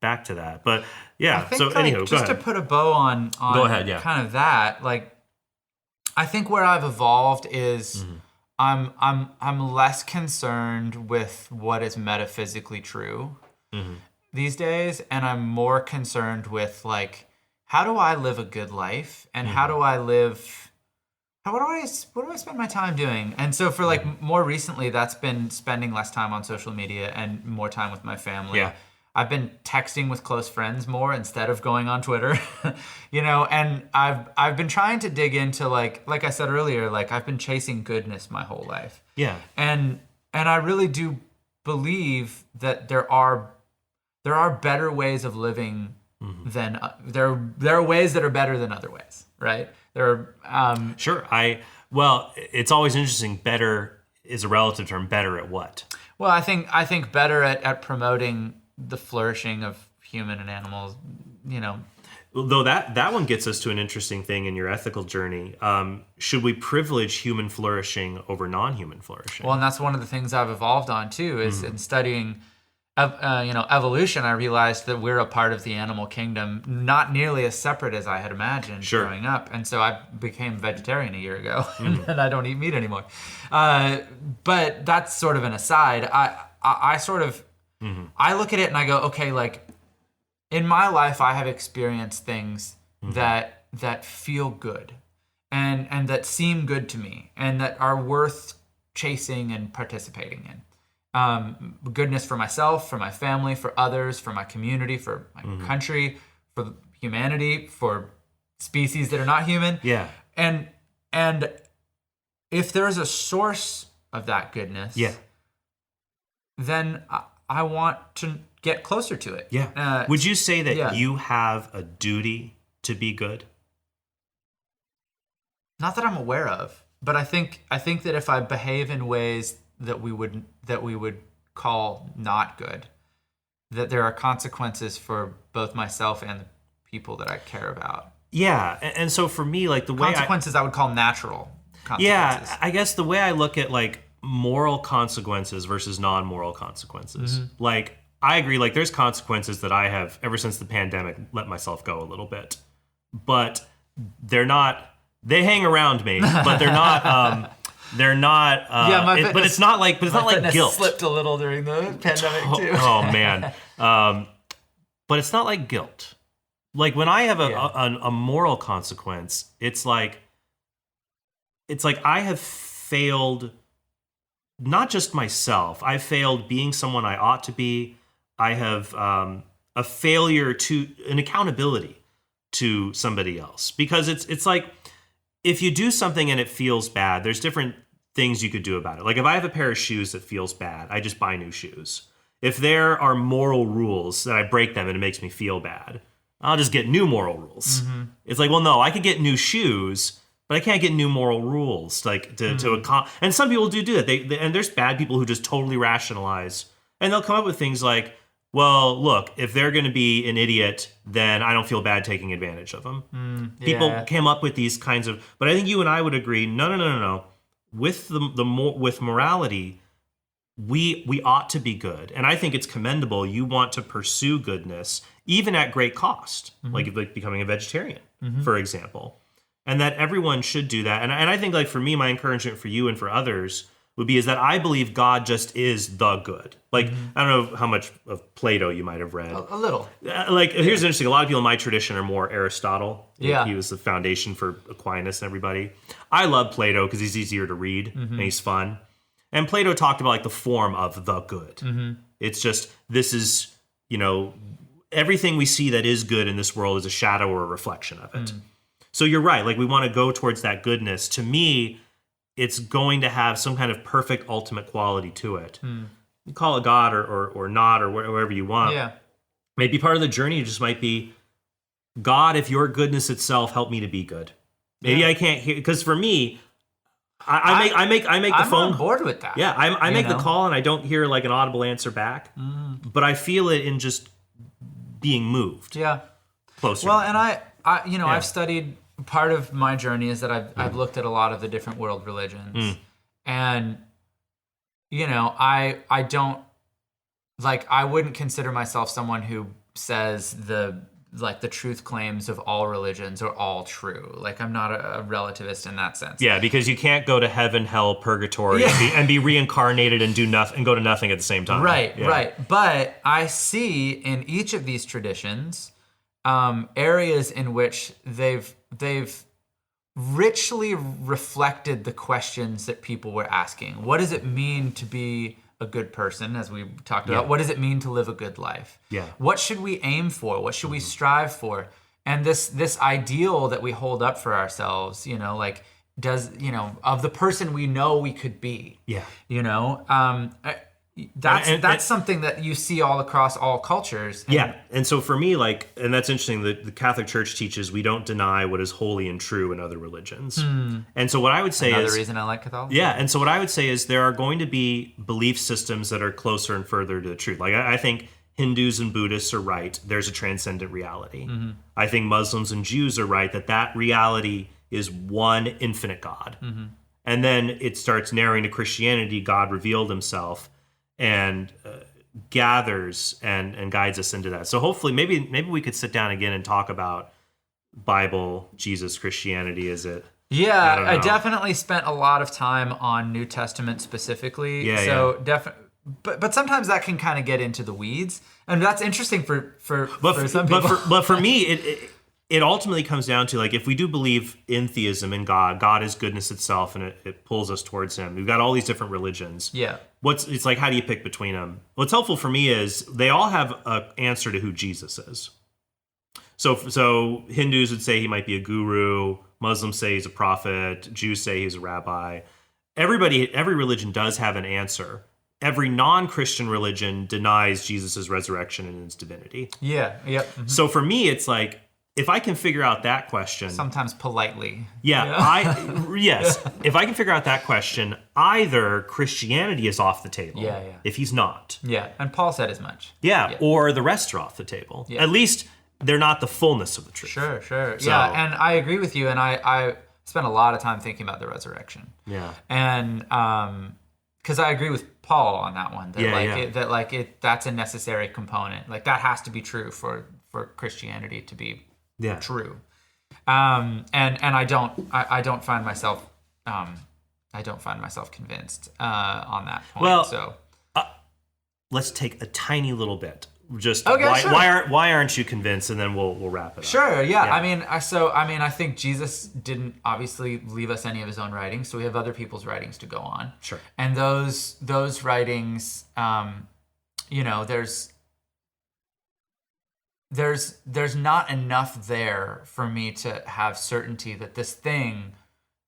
back to that. But yeah, think, so anywho, just to put a bow on go ahead, kind of that, like, I think where I've evolved is I'm less concerned with what is metaphysically true these days, and I'm more concerned with, like, how do I live a good life, and what do I spend my time doing? And so for more recently, that's been spending less time on social media and more time with my family. Yeah. I've been texting with close friends more instead of going on Twitter, and I've been trying to dig into like I said earlier, like, I've been chasing goodness my whole life. Yeah. And I really do believe that there are better ways of living than there are ways that are better than other ways, right? There are sure. It's always interesting. Better is a relative term. Better at what? Well, I think better at promoting the flourishing of human and animals, Though that one gets us to an interesting thing in your ethical journey. Should we privilege human flourishing over non-human flourishing? Well, and that's one of the things I've evolved on too, is in studying evolution, I realized that we're a part of the animal kingdom, not nearly as separate as I had imagined growing up. And so I became vegetarian a year ago, and I don't eat meat anymore. But that's sort of an aside. I sort of, I look at it and I go, okay, like, in my life, I have experienced things that feel good and that seem good to me and that are worth chasing and participating in. Goodness for myself, for my family, for others, for my community, for my country, for humanity, for species that are not human. Yeah. And if there's a source of that goodness, then I want to get closer to it. Yeah. Would you say that you have a duty to be good? Not that I'm aware of, but I think that if I behave in ways that we would call not good, that there are consequences for both myself and the people that I care about. Yeah, and so for me, like the way consequences I would call natural consequences. Yeah, I guess the way I look at like moral consequences versus non-moral consequences, like I agree, like there's consequences that I have ever since the pandemic let myself go a little bit, but they hang around me, but they're not. But it's not like guilt. Slipped a little during the pandemic too. Oh man, but it's not like guilt. Like when I have a moral consequence, it's like I have failed, not just myself. I failed being someone I ought to be. I have a failure to an accountability to somebody else, because it's like if you do something and it feels bad, there's different things you could do about it. Like if I have a pair of shoes that feels bad, I just buy new shoes. If there are moral rules that I break them and it makes me feel bad, I'll just get new moral rules. It's like, well, no, I could get new shoes, but I can't get new moral rules. Like and some people do that. And there's bad people who just totally rationalize, and they'll come up with things like, well, look, if they're going to be an idiot, then I don't feel bad taking advantage of them. People came up with these kinds of, but I think you and I would agree, no. With with morality, we ought to be good, and I think it's commendable. You want to pursue goodness, even at great cost, like becoming a vegetarian, for example, and that everyone should do that. And I think, like for me, my encouragement for you and for others would be is that I believe God just is the good. Like I don't know how much of Plato you might have read. A little. Here's interesting. A lot of people in my tradition are more Aristotle. Yeah. He was the foundation for Aquinas and everybody. I love Plato because he's easier to read and he's fun. And Plato talked about like the form of the good. It's just, this is, everything we see that is good in this world is a shadow or a reflection of it. So you're right. Like we want to go towards that goodness. To me, it's going to have some kind of perfect ultimate quality to it. You call it God or not, or wherever you want. Yeah. Maybe part of the journey just might be, God, if your goodness itself help me to be good. Maybe I can't hear, because for me, I make the phone. I'm on board with that. Yeah, I make the call and I don't hear like an audible answer back, but I feel it in just being moved. Yeah. Closer. Well, and I've studied. Part of my journey is that I've looked at a lot of the different world religions, and I don't like, I wouldn't consider myself someone who says the truth claims of all religions are all true. Like I'm not a relativist in that sense. Yeah, because you can't go to heaven, hell, purgatory, and be reincarnated and do nothing and go to nothing at the same time. Right, right. But I see in each of these traditions areas in which they've richly reflected the questions that people were asking. What does it mean to be a good person, as we talked about? What does it mean to live a good life? Yeah. What should we aim for? What should we strive for? And this ideal that we hold up for ourselves, of the person we know we could be. Yeah. That's something that you see all across all cultures. And so for me, and that's interesting, the Catholic Church teaches we don't deny what is holy and true in other religions. And so what I would say is... Another reason I like Catholicism. Yeah, and so what I would say is there are going to be belief systems that are closer and further to the truth. Like I think Hindus and Buddhists are right. There's a transcendent reality. I think Muslims and Jews are right that reality is one infinite God. And then it starts narrowing to Christianity. God revealed himself and gathers and guides us into that. So hopefully, maybe we could sit down again and talk about Bible, Jesus, Christianity. Is it? Yeah, I definitely spent a lot of time on New Testament specifically. But sometimes that can kind of get into the weeds, and that's interesting for some people. But for me, it ultimately comes down to, like, if we do believe in theism, in God, God is goodness itself, and it pulls us towards him. We've got all these different religions. Yeah. It's like, how do you pick between them? What's helpful for me is they all have an answer to who Jesus is. So Hindus would say he might be a guru. Muslims say he's a prophet. Jews say he's a rabbi. Every religion does have an answer. Every non-Christian religion denies Jesus' resurrection and his divinity. Yeah, yep. Mm-hmm. So for me, it's like, if I can figure out that question... Sometimes politely. Yeah, yes. If I can figure out that question, either Christianity is off the table, if he's not. Yeah, and Paul said as much. Yeah, or the rest are off the table. Yeah. At least they're not the fullness of the truth. Sure. So, yeah, and I agree with you, and I spent a lot of time thinking about the resurrection. Yeah. And because I agree with Paul on that one, that's a necessary component. Like, that has to be true for Christianity to be true. And I don't find myself convinced on that point. Well, so let's take a tiny little bit. Just okay, why aren't you convinced? And then we'll wrap it up. Sure, yeah. I think Jesus didn't obviously leave us any of his own writings, so we have other people's writings to go on. Sure. And those writings, there's not enough there for me to have certainty that this thing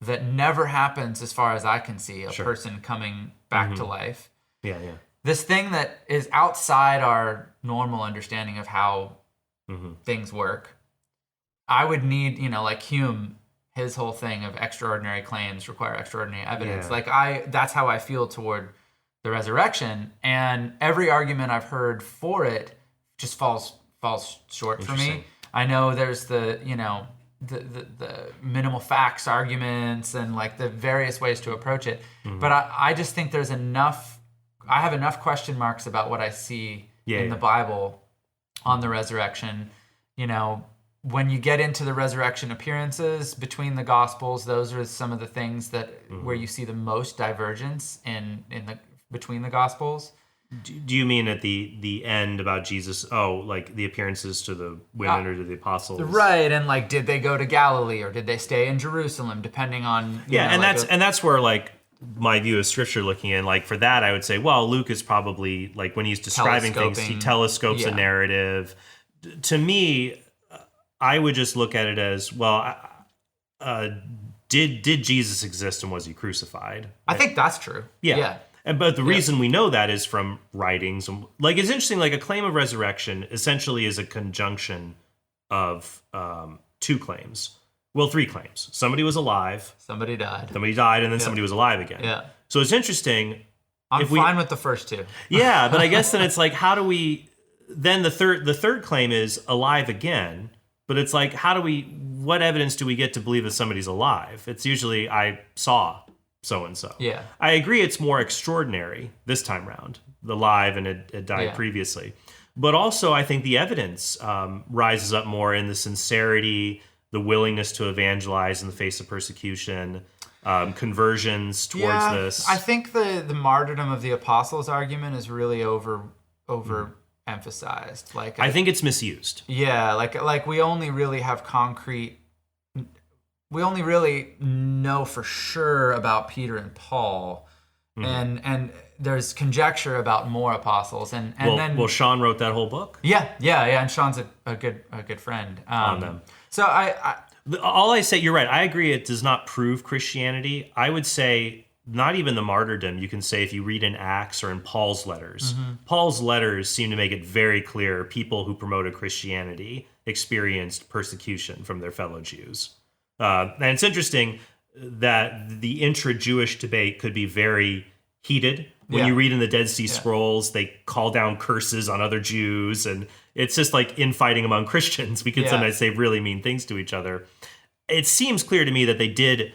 that never happens, as far as I can see, a person coming back to life. Yeah. This thing that is outside our normal understanding of how things work. I would need, like Hume, his whole thing of extraordinary claims require extraordinary evidence. Yeah. That's how I feel toward the resurrection. And every argument I've heard for it just falls short for me. I know there's the minimal facts arguments and like the various ways to approach it. But I just think there's enough. I have enough question marks about what I see in the Bible on the resurrection. When you get into the resurrection appearances between the Gospels, those are some of the things that where you see the most divergence between the Gospels. Do you mean at the end about Jesus? Oh, like the appearances to the women or to the apostles, right? And like, did they go to Galilee or did they stay in Jerusalem? Depending on that's where like my view of scripture looking in, like for that I would say, well, Luke is probably like when he's describing things, he telescopes a narrative. To me, I would just look at it as, well, did Jesus exist and was he crucified? I think that's true. Yeah. But the reason we know that is from writings. Like, it's interesting, like a claim of resurrection essentially is a conjunction of two claims. Well, three claims. Somebody was alive. Somebody died. And then somebody was alive again. Yeah. So it's interesting. I'm fine with the first two. Yeah, but I guess then it's like, how do we... Then the third claim is alive again. But it's like, what evidence do we get to believe that somebody's alive? It's usually, I saw so-and-so. Yeah. I agree it's more extraordinary this time round. Alive and it died previously. But also, I think the evidence rises up more in the sincerity, the willingness to evangelize in the face of persecution, conversions towards this. I think the martyrdom of the apostles argument is really overemphasized. Like, I think it's misused. Yeah, like we only really have concrete. We only really know for sure about Peter and Paul, and there's conjecture about more apostles, and then Sean wrote that whole book. Yeah, and Sean's a good friend on them. So all I say, you're right. I agree. It does not prove Christianity. I would say not even the martyrdom. You can say if you read in Acts or in Paul's letters, Paul's letters seem to make it very clear people who promoted Christianity experienced persecution from their fellow Jews. And it's interesting that the intra-Jewish debate could be very heated. When you read in the Dead Sea Scrolls, they call down curses on other Jews, and it's just like infighting among Christians. We can sometimes say really mean things to each other. It seems clear to me that they did,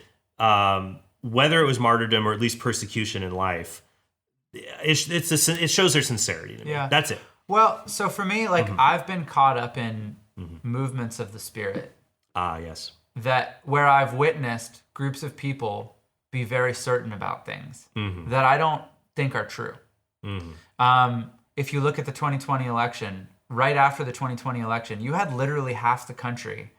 whether it was martyrdom or at least persecution in life, it shows their sincerity to me. Yeah. That's it. Well, so for me, like I've been caught up in movements of the Spirit. Yes. That where I've witnessed groups of people be very certain about things that I don't think are true. If you look at the 2020 election, right after the 2020 election, you had literally half the country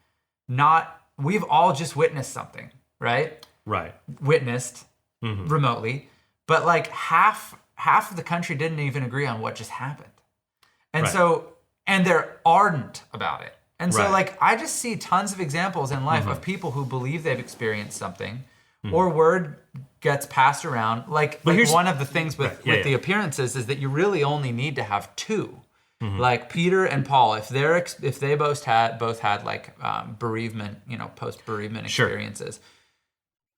we've all just witnessed something, right? Right. Witnessed remotely, but like half of the country didn't even agree on what just happened. And so, and they're ardent about it. And so like, I just see tons of examples in life of people who believe they've experienced something, or word gets passed around. Like one of the things with the appearances is that you really only need to have two. Like Peter and Paul, if they both had like bereavement, post bereavement experiences,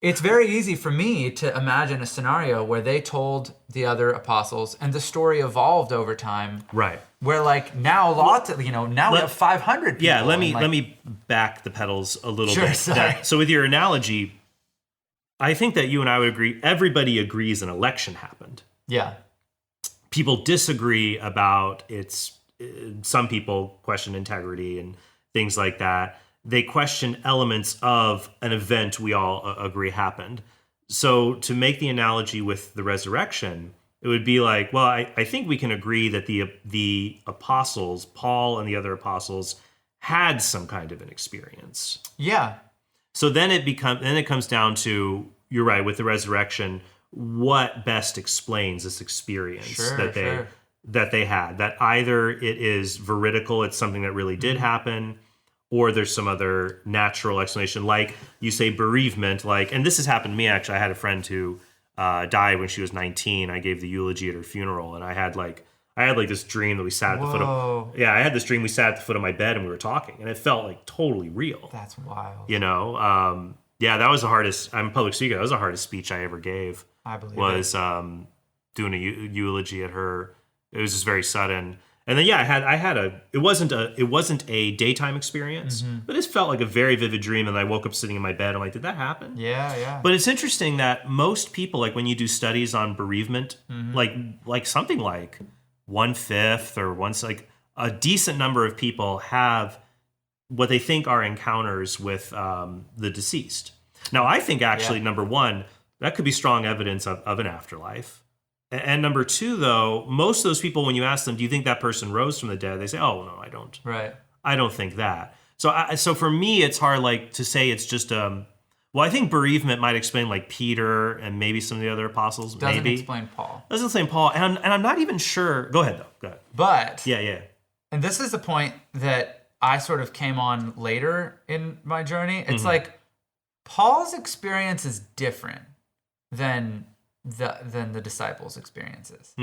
it's very easy for me to imagine a scenario where they told the other apostles, and the story evolved over time. Right. Where like now we have 500 people. Yeah. Let me back the pedals a little bit. Sorry. So with your analogy, I think that you and I would agree. Everybody agrees an election happened. Yeah. People disagree about its. Some people question integrity and things like that. They question elements of an event we all agree happened. So to make the analogy with the resurrection, it would be like, well, I think we can agree that the apostles, Paul and the other apostles, had some kind of an experience. Yeah. So then it comes down to, you're right, with the resurrection, what best explains this experience that they had? That either it is veridical, it's something that really did happen, or there's some other natural explanation, like you say bereavement, and this has happened to me actually. I had a friend who died when she was 19. I gave the eulogy at her funeral, and I had this dream that we sat at the foot of. Yeah, I had this dream we sat at the foot of my bed and we were talking, and it felt like totally real. That's wild. Yeah, that was the hardest. I'm a public speaker. That was the hardest speech I ever gave. I believe was doing a eulogy at her. It was just very sudden. And then I had it wasn't a daytime experience, but it felt like a very vivid dream. And I woke up sitting in my bed. I'm like, did that happen? Yeah. But it's interesting that most people, like when you do studies on bereavement, like something like 1/5 or like a decent number of people have what they think are encounters with the deceased. Now, I think actually, number one, that could be strong evidence of an afterlife. And number two, though, most of those people, when you ask them, do you think that person rose from the dead? They say, oh, no, I don't. Right. I don't think that. So for me, it's hard to say it's just, well, I think bereavement might explain like Peter and maybe some of the other apostles. Doesn't explain Paul. Doesn't explain Paul. And I'm not even sure. Go ahead, though. Go ahead. But. Yeah. And this is the point that I sort of came on later in my journey. It's like Paul's experience is different than the disciples' experiences.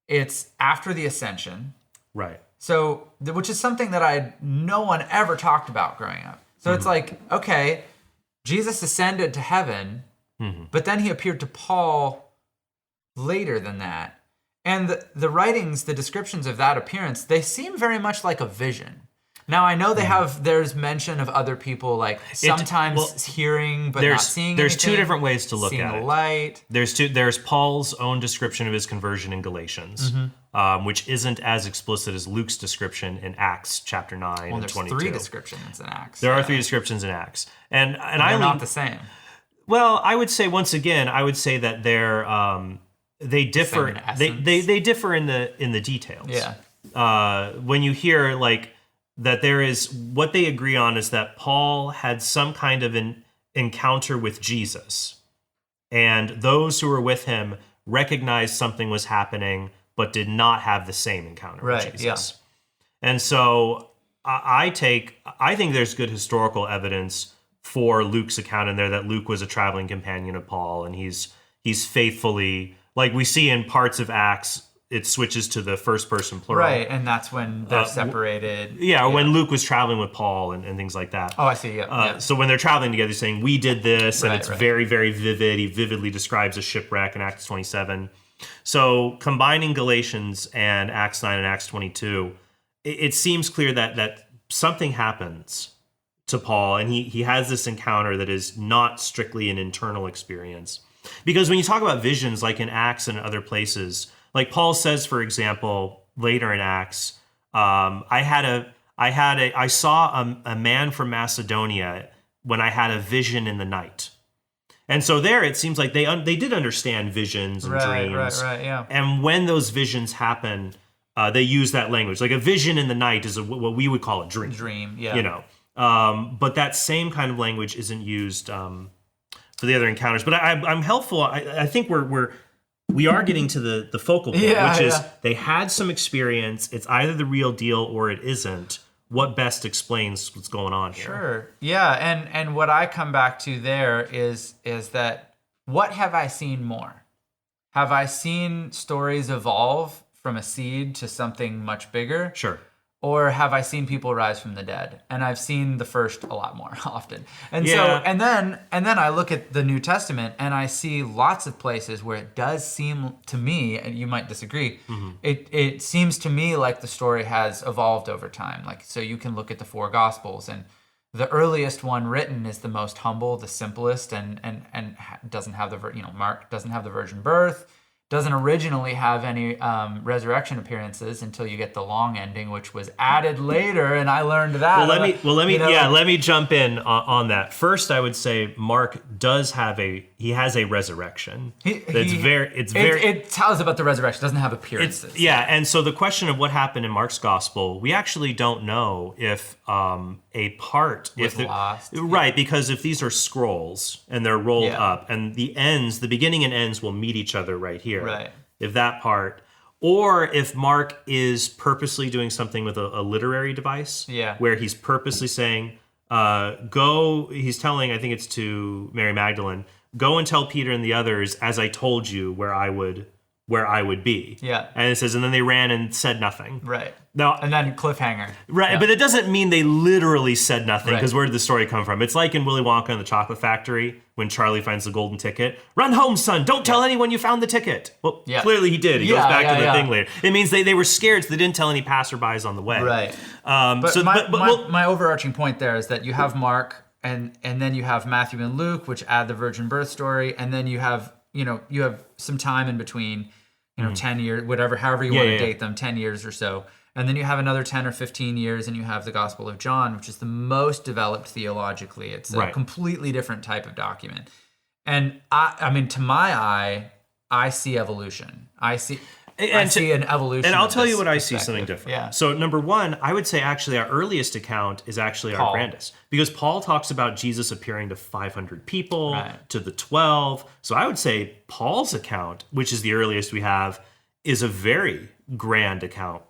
It's after the ascension. Right. So, which is something that no one ever talked about growing up. So it's like, okay, Jesus ascended to heaven, but then he appeared to Paul later than that. And the writings, the descriptions of that appearance, they seem very much like a vision. Now, I know there's mention of other people like sometimes hearing but not seeing There's anything, two different ways to look at it. Seeing the light. There's Paul's own description of his conversion in Galatians, which isn't as explicit as Luke's description in Acts chapter 9 and 22. There's 3 descriptions in Acts. There are 3 descriptions in Acts. And they're not the same. Well, I would say, once again, that they differ. They differ in the details. Yeah. When you hear that there is, what they agree on is that Paul had some kind of an encounter with Jesus, and those who were with him recognized something was happening, but did not have the same encounter with Jesus. Yeah. And so I think there's good historical evidence for Luke's account in there, that Luke was a traveling companion of Paul, and he's faithfully, like we see in parts of Acts, it switches to the first person plural. Right, and that's when they're separated. Yeah, when Luke was traveling with Paul and things like that. Oh, I see, yeah. So when they're traveling together, he's saying, we did this, and it's very, very vivid. He vividly describes a shipwreck in Acts 27. So combining Galatians and Acts 9 and Acts 22, it seems clear that something happens to Paul, and he has this encounter that is not strictly an internal experience. Because when you talk about visions, like in Acts and other places, like Paul says, for example, later in Acts, I saw a man from Macedonia when I had a vision in the night. And so there, it seems like they did understand visions and dreams. Right, yeah. And when those visions happen, they use that language. Like a vision in the night is what we would call a dream. Dream, yeah. You know, But that same kind of language isn't used for the other encounters. But I'm helpful. I think we are getting to the focal point, which is they had some experience. It's either the real deal or it isn't. What best explains what's going on here? Sure. Yeah, and what I come back to there is that what have I seen more? Have I seen stories evolve from a seed to something much bigger? Sure. Or have I seen people rise from the dead? And I've seen the first a lot more often. And so and then I look at the New Testament and I see lots of places where it does seem to me, and you might disagree, it seems to me like the story has evolved over time. Like, so you can look at the 4 Gospels, and the earliest one written is the most humble, the simplest, and doesn't have Mark doesn't have the virgin birth. Doesn't originally have any resurrection appearances until you get the long ending, which was added later, and I learned that. Let me jump in on that. First, I would say Mark does have a resurrection. It tells about the resurrection. It doesn't have appearances. And so the question of what happened in Mark's gospel, we actually don't know if a part was lost. Right, because if these are scrolls and they're rolled up, and the beginning and ends will meet each other right here. Right. If that part, or if Mark is purposely doing something with a literary device, where he's purposely saying, he's telling, I think it's to Mary Magdalene, go and tell Peter and the others, as I told you, where I would be. Yeah. And it says, and then they ran and said nothing. Right. Now, and then cliffhanger. Right, yeah. But it doesn't mean they literally said nothing, because right. Where did the story come from? It's like in Willy Wonka and the Chocolate Factory, when Charlie finds the golden ticket. Run home, son! Don't tell anyone you found the ticket! Well, clearly he did. He goes back to the thing later. It means they were scared, so they didn't tell any passerbys on the way. Right. My overarching point there is that you have Mark, and then you have Matthew and Luke, which add the virgin birth story, and then you have some time in between, 10 years, however you want to date them, 10 years or so. And then you have another 10 or 15 years, and you have the Gospel of John, which is the most developed theologically. It's a completely different type of document. And I mean, to my eye, I see evolution. I see an evolution. And I'll tell you what I see something different. Yeah. So number one, I would say actually our earliest account is actually our grandest. Because Paul talks about Jesus appearing to 500 people, to the 12. So I would say Paul's account, which is the earliest we have, is a very grand account,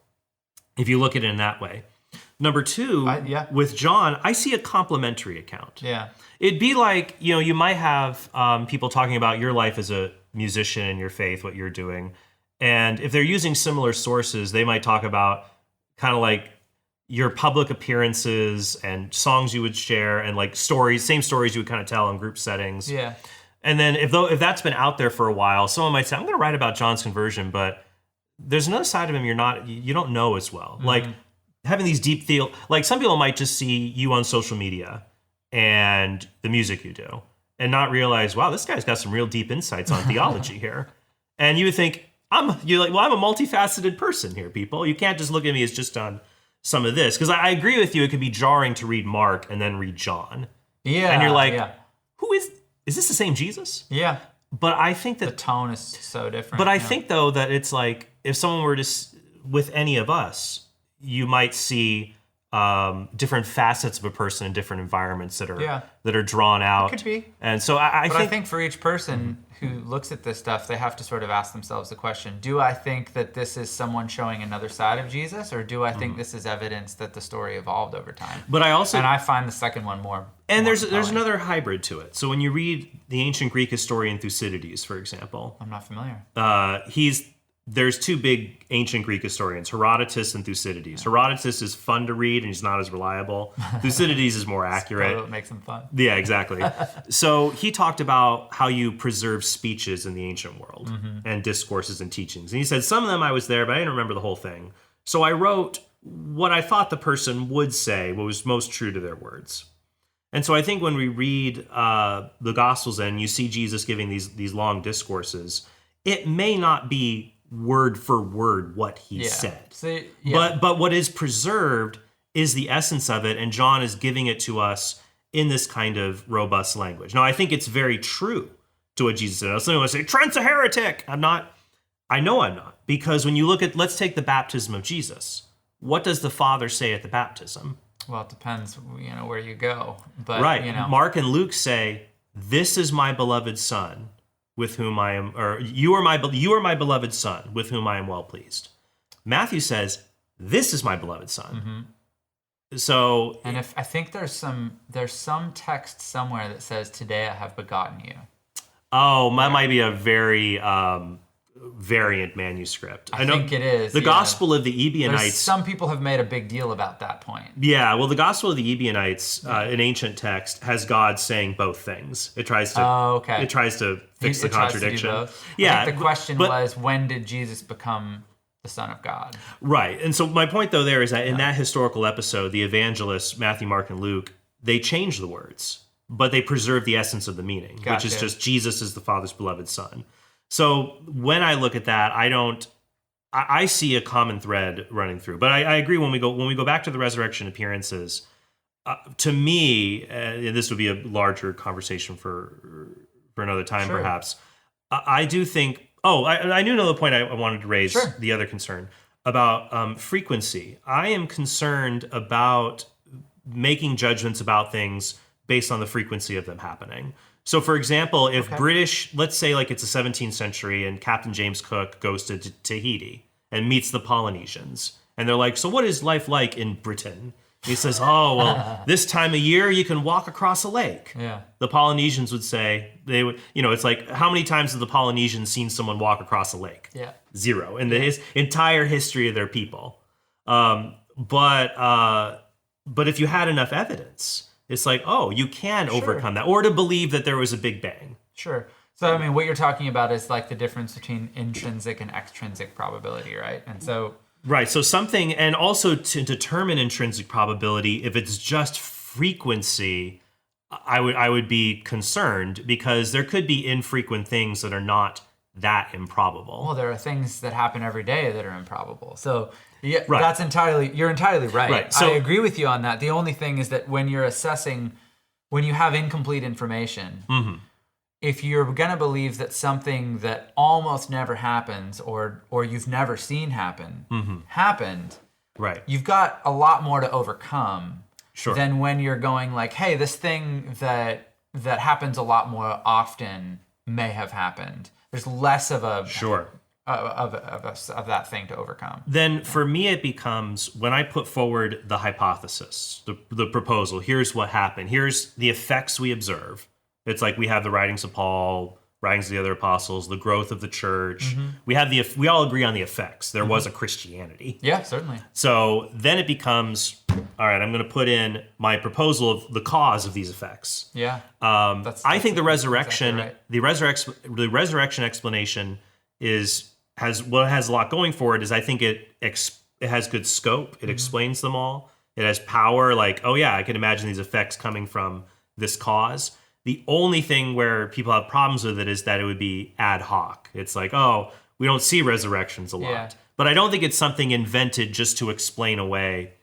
if you look at it in that way. Number two, with John, I see a complementary account. Yeah. It'd be like, you might have people talking about your life as a musician and your faith, what you're doing. And if they're using similar sources, they might talk about kind of like your public appearances and songs you would share and like same stories you would kind of tell in group settings. Yeah. And then if that's been out there for a while, someone might say, I'm going to write about John's conversion, but there's another side of him you don't know as well. Mm-hmm. Like having these deep like some people might just see you on social media and the music you do and not realize, wow, this guy's got some real deep insights on theology here. And you would think, I'm a multifaceted person here, people. You can't just look at me as just on some of this. Because I agree with you, it could be jarring to read Mark and then read John. Yeah. And you're like, who is this the same Jesus? Yeah. But I think that the tone is so different. But I think though that it's like if someone were to with any of us, you might see different facets of a person in different environments that are drawn out. It could be. And so I think for each person who looks at this stuff, they have to sort of ask themselves the question: do I think that this is someone showing another side of Jesus, or do I think this is evidence that the story evolved over time? But I find the second one more. And there's another hybrid to it. So when you read the ancient Greek historian Thucydides, for example, I'm not familiar. There's two big ancient Greek historians, Herodotus and Thucydides. Herodotus is fun to read and he's not as reliable. Thucydides is more accurate. That's what makes him fun. Yeah, exactly. So he talked about how you preserve speeches in the ancient world and discourses and teachings. And he said, some of them I was there, but I didn't remember the whole thing. So I wrote what I thought the person would say, what was most true to their words. And so I think when we read the Gospels and you see Jesus giving these long discourses, it may not be word for word what he said. But what is preserved is the essence of it, and John is giving it to us in this kind of robust language. Now, I think it's very true to what Jesus said. Someone would say, Trent's a heretic. I'm not. I know I'm not. Because when you look at, let's take the baptism of Jesus. What does the Father say at the baptism? Well, it depends, where you go. But, right. Mark and Luke say, "This is my beloved son, with whom I am," or you are my beloved son, with whom I am well pleased. Matthew says, "This is my beloved son." Mm-hmm. So, and if I think there's some text somewhere that says, "Today I have begotten you." Oh, that might be a very variant manuscript. I think it is. The Gospel of the Ebionites. Some people have made a big deal about that point. Yeah, well, the Gospel of the Ebionites, an ancient text, has God saying both things. It tries to It tries to fix the contradiction. Tries to do both. Yeah, I think the question was, when did Jesus become the Son of God? Right. And so my point, though, there is that in that historical episode, the evangelists, Matthew, Mark, and Luke, they change the words, but they preserve the essence of the meaning, which is just Jesus is the Father's beloved Son. So when I look at that, I see a common thread running through. But I agree when we go back to the resurrection appearances. To me, and this would be a larger conversation for another time, perhaps. I do think. Oh, I knew another point I wanted to raise. Sure. The other concern about frequency. I am concerned about making judgments about things based on the frequency of them happening. So, for example, if British, let's say like it's the 17th century and Captain James Cook goes to Tahiti and meets the Polynesians, and they're like, "So what is life like in Britain?" He says, "Oh, well, this time of year you can walk across a lake." Yeah. The Polynesians would say, it's like, how many times have the Polynesians seen someone walk across a lake? Yeah. 0 in the entire history of their people. But if you had enough evidence, it's like, oh, you can overcome that, or to believe that there was a Big Bang. Sure. So, I mean, what you're talking about is like the difference between intrinsic and extrinsic probability, right? And so... Right. So something, and also to determine intrinsic probability, if it's just frequency, I would be concerned, because there could be infrequent things that are not that improbable. Well, there are things that happen every day that are improbable. So... Yeah, right. You're entirely right. Right. So, I agree with you on that. The only thing is that when you're assessing, when you have incomplete information, if you're going to believe that something that almost never happens or you've never seen happen, happened, right, you've got a lot more to overcome than when you're going like, hey, this thing that happens a lot more often may have happened. There's less of a... Of that thing to overcome. Then for me it becomes, when I put forward the hypothesis, the proposal, here's what happened, here's the effects we observe. It's like we have the writings of Paul, writings of the other apostles, the growth of the church. We all agree on the effects. There was a Christianity. Yeah, certainly. So then it becomes, all right, I'm going to put in my proposal of the cause of these effects. Yeah. I think the resurrection, exactly right. the resurrection explanation has a lot going for it. Is I think it has good scope. It explains them all. It has power. Like, oh yeah, I can imagine these effects coming from this cause. The only thing where people have problems with it is that it would be ad hoc. It's like, oh, we don't see resurrections a lot. Yeah. But I don't think it's something invented just to explain away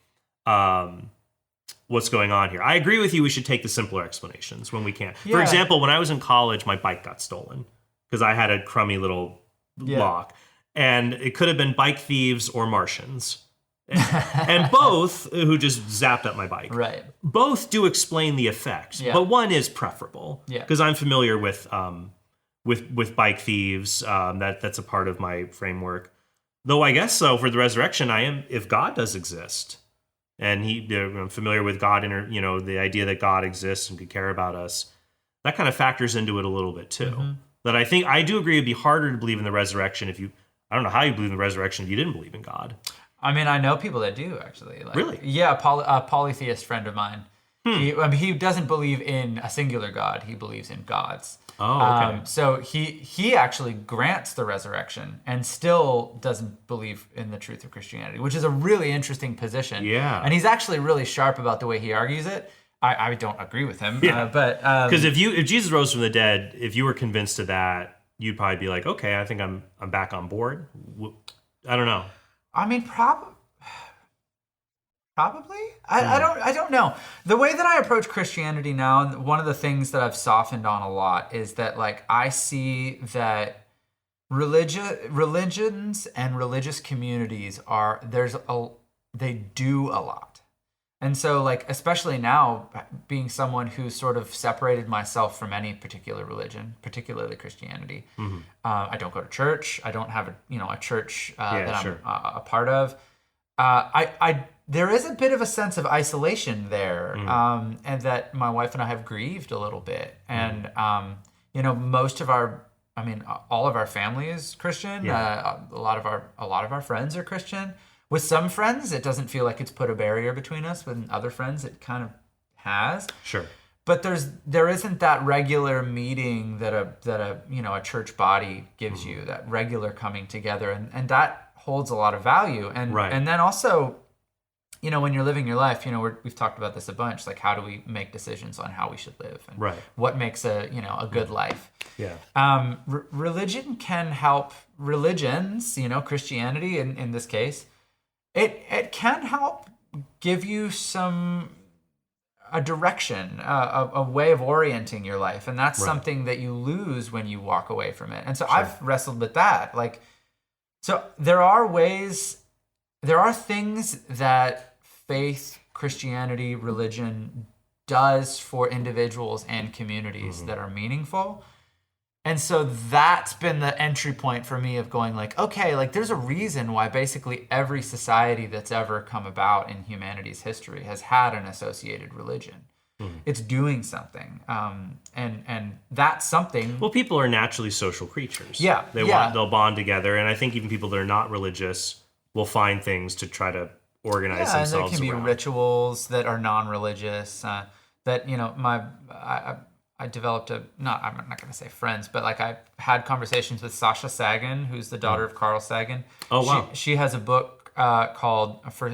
what's going on here. I agree with you. We should take the simpler explanations when we can. Yeah. For example, when I was in college, my bike got stolen because I had a crummy little lock. And it could have been bike thieves or Martians. And both, who just zapped up my bike. Right. Both do explain the effect. Yeah. But one is preferable. Yeah. Because I'm familiar with bike thieves. That's a part of my framework. Though I guess so for the resurrection, I am, if God does exist, and I'm familiar with God, the idea that God exists and could care about us, that kind of factors into it a little bit too. That I do agree it'd be harder to believe in the resurrection I don't know how you believe in the resurrection if you didn't believe in God. I mean, I know people that do, actually. Really? Yeah, a polytheist friend of mine. He doesn't believe in a singular God. He believes in gods. Oh, okay. So he actually grants the resurrection and still doesn't believe in the truth of Christianity, which is a really interesting position. Yeah. And he's actually really sharp about the way he argues it. I don't agree with him. Yeah. Because if Jesus rose from the dead, if you were convinced of that, you'd probably be like, okay, I think I'm back on board. I don't know. I mean, probably. I don't know. The way that I approach Christianity now, and one of the things that I've softened on a lot is that, like, I see that religions and religious communities they do a lot. And so, like, especially now, being someone who's sort of separated myself from any particular religion, particularly Christianity, I don't go to church. I don't have a church that I'm a part of. There is a bit of a sense of isolation there, and that my wife and I have grieved a little bit. And most of all of our family is Christian. A lot of our friends are Christian. With some friends, it doesn't feel like it's put a barrier between us. With other friends, it kind of has. Sure. But there isn't that regular meeting that a church body gives you, that regular coming together, and that holds a lot of value. And and then also, when you're living your life, we've talked about this a bunch. Like, how do we make decisions on how we should live, and what makes a good life? Yeah. Religion can help. Religions, Christianity in this case. It can help give you a direction, a way of orienting your life, and that's something that you lose when you walk away from it. And so I've wrestled with that. Like, so there are things that faith, Christianity, religion does for individuals and communities that are meaningful. And so that's been the entry point for me of going like, okay, like there's a reason why basically every society that's ever come about in humanity's history has had an associated religion. It's doing something. And that's something. Well, people are naturally social creatures. Yeah. They'll bond together. And I think even people that are not religious will find things to try to organize themselves around. And there can be rituals that are non-religious, I developed I'm not going to say friends, but like I had conversations with Sasha Sagan, who's the daughter of Carl Sagan. Oh, wow. She has a book called For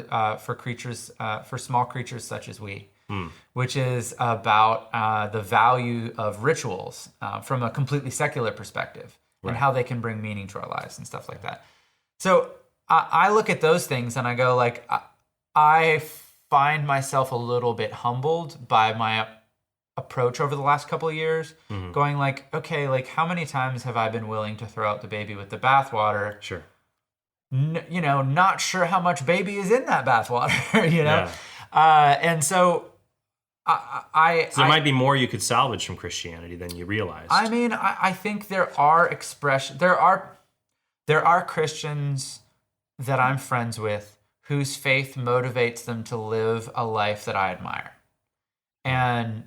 Small Creatures Such as We, which is about the value of rituals from a completely secular perspective and how they can bring meaning to our lives and stuff like that. So I look at those things and I go like, I find myself a little bit humbled by my approach over the last couple of years, going like, okay, like how many times have I been willing to throw out the baby with the bathwater? Sure. Not sure how much baby is in that bathwater, Yeah. And so there might be more you could salvage from Christianity than you realize. I mean, I think there are Christians that I'm friends with whose faith motivates them to live a life that I admire. And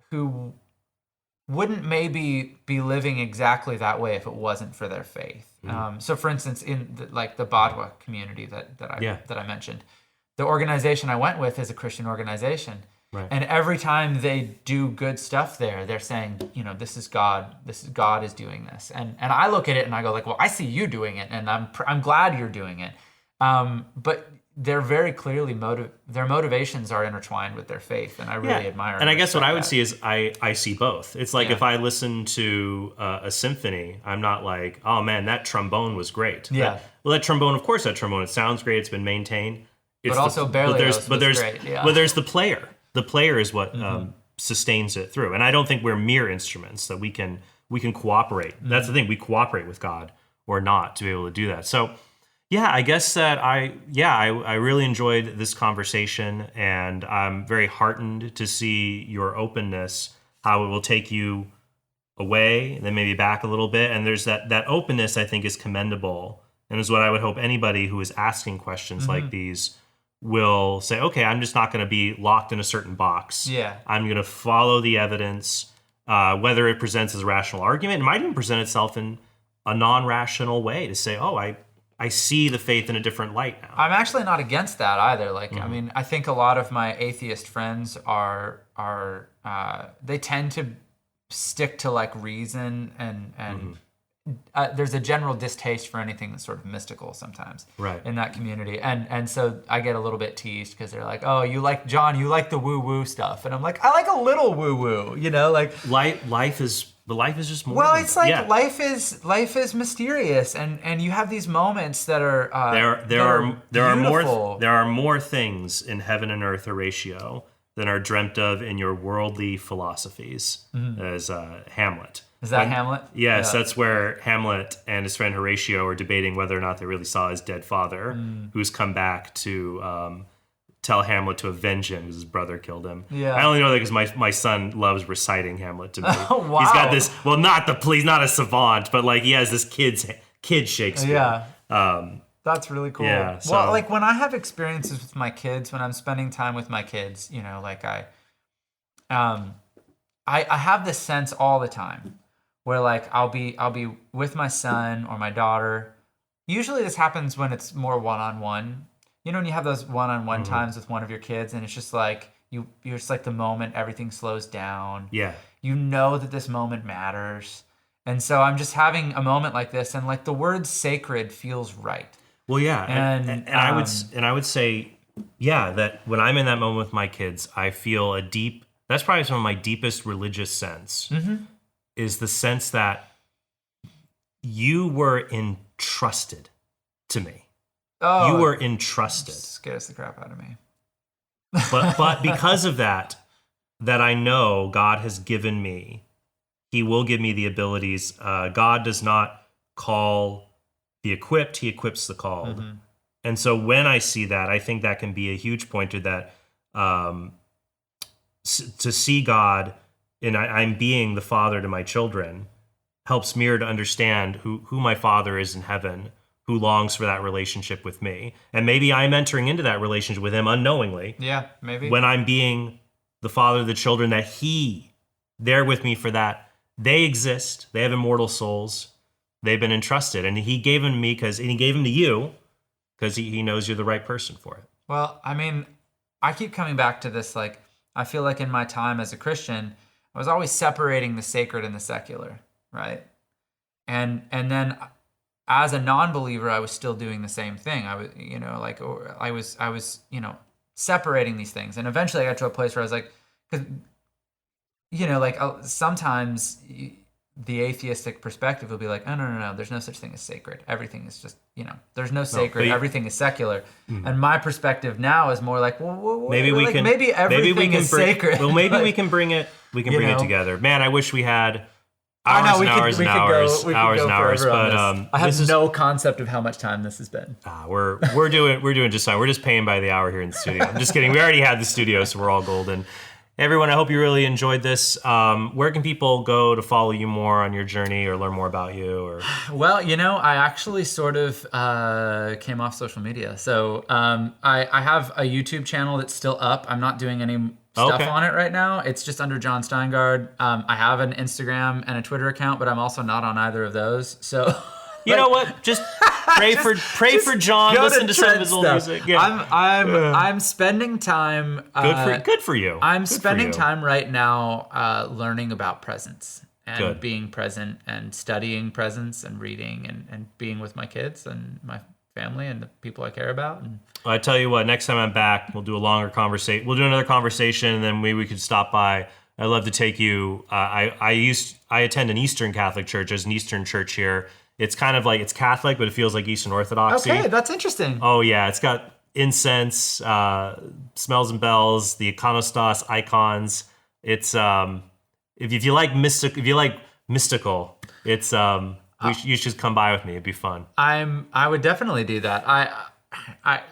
who wouldn't maybe be living exactly that way if it wasn't for their faith. So, for instance, in the Badwa community that I mentioned, the organization I went with is a Christian organization, and every time they do good stuff there, they're saying, this is God is doing this, and I look at it and I go like, well, I see you doing it, and I'm glad you're doing it, but they're very clearly their motivations are intertwined with their faith, and I really admire. And I guess what I would see is I see both. It's like if I listen to a symphony, I'm not like, oh man, that trombone was great. Yeah. That trombone, of course, it sounds great. It's been maintained. But also Berlioz was great. Yeah. But there's the player. The player is what sustains it through. And I don't think we're mere instruments that we can cooperate. That's the thing. We cooperate with God or not to be able to do that. So. Yeah, I guess that I really enjoyed this conversation, and I'm very heartened to see your openness, how it will take you away, then maybe back a little bit. And there's that openness I think is commendable, and is what I would hope anybody who is asking questions like these will say, okay, I'm just not going to be locked in a certain box. Yeah. I'm going to follow the evidence, whether it presents as a rational argument. It might even present itself in a non-rational way to say, oh, I see the faith in a different light now. I'm actually not against that either. Like, I mean, I think a lot of my atheist friends are they tend to stick to like reason and there's a general distaste for anything that's sort of mystical sometimes in that community. And so I get a little bit teased because they're like, oh, you like Jon, you like the woo-woo stuff. And I'm like, I like a little woo-woo, like life is just more. Well, it's like life is mysterious, and you have these moments that are there are more things in heaven and earth, Horatio, than are dreamt of in your worldly philosophies, as Hamlet. Is that Hamlet? Yes, that's where Hamlet and his friend Horatio are debating whether or not they really saw his dead father, who's come back to tell Hamlet to avenge him because his brother killed him. Yeah. I only know that because my son loves reciting Hamlet to me. Oh, wow. He's got this, well, he's not a savant, but like he has this kid Shakespeare. Yeah. That's really cool. Yeah. So, well, like when I have experiences with my kids, when I'm spending time with my kids, you know, like I have this sense all the time where like I'll be with my son or my daughter. Usually this happens when it's more one-on-one. You know, when you have those one-on-one times with one of your kids and it's just like, you're just like the moment everything slows down. Yeah. You know that this moment matters. And so I'm just having a moment like this and like the word sacred feels right. Well, yeah. And I would say, yeah, that when I'm in that moment with my kids, I feel that's probably some of my deepest religious sense is the sense that you were entrusted to me. Oh, you were entrusted. Scares the crap out of me. But because of that I know God has given me, he will give me the abilities. God does not call the equipped, he equips the called. And so when I see that, I think that can be a huge pointer that to see God, and I'm being the father to my children, helps me to understand who my father is in heaven, who longs for that relationship with me. And maybe I'm entering into that relationship with him unknowingly. Yeah, maybe. When I'm being the father of the children that they're with me for that. They exist. They have immortal souls. They've been entrusted. And he gave them to me and he gave them to you because he knows you're the right person for it. Well, I mean, I keep coming back to this. Like, I feel like in my time as a Christian, I was always separating the sacred and the secular, right? And then as a non-believer, I was still doing the same thing. I was, separating these things. And eventually I got to a place where I was like, because, sometimes the atheistic perspective will be like, oh, no, there's no such thing as sacred. Everything is just, there's no sacred. Everything is secular. And my perspective now is more like, well, maybe everything is sacred. Well, maybe we can bring it together. Man, I wish we had hours and hours. But I have no concept of how much time this has been. We're doing just fine. We're just paying by the hour here in the studio. I'm just kidding. We already had the studio, so we're all golden. Everyone, I hope you really enjoyed this. Where can people go to follow you more on your journey or learn more about you? Or Well, I actually sort of came off social media. So I have a YouTube channel that's still up. I'm not doing any stuff on it right now. It's just under Jon Steingard. I have an Instagram and a Twitter account, but I'm also not on either of those. So you know what? Just pray for Jon. Listen to some of his old music. Yeah. I'm spending time. Good for you. I'm spending time right now learning about presence and being present and studying presence and reading and being with my kids and my family and the people I care about. And I tell you what, next time I'm back, we'll do a longer conversation. We'll do another conversation, and then maybe we could stop by. I'd love to take you. I attend an Eastern Catholic church. There's an Eastern church here. It's kind of like, it's Catholic, but it feels like Eastern Orthodoxy. Okay, that's interesting. Oh yeah, it's got incense, smells and bells, the iconostas, icons. It's if you like mystical, it's you should come by with me. It'd be fun. I would definitely do that.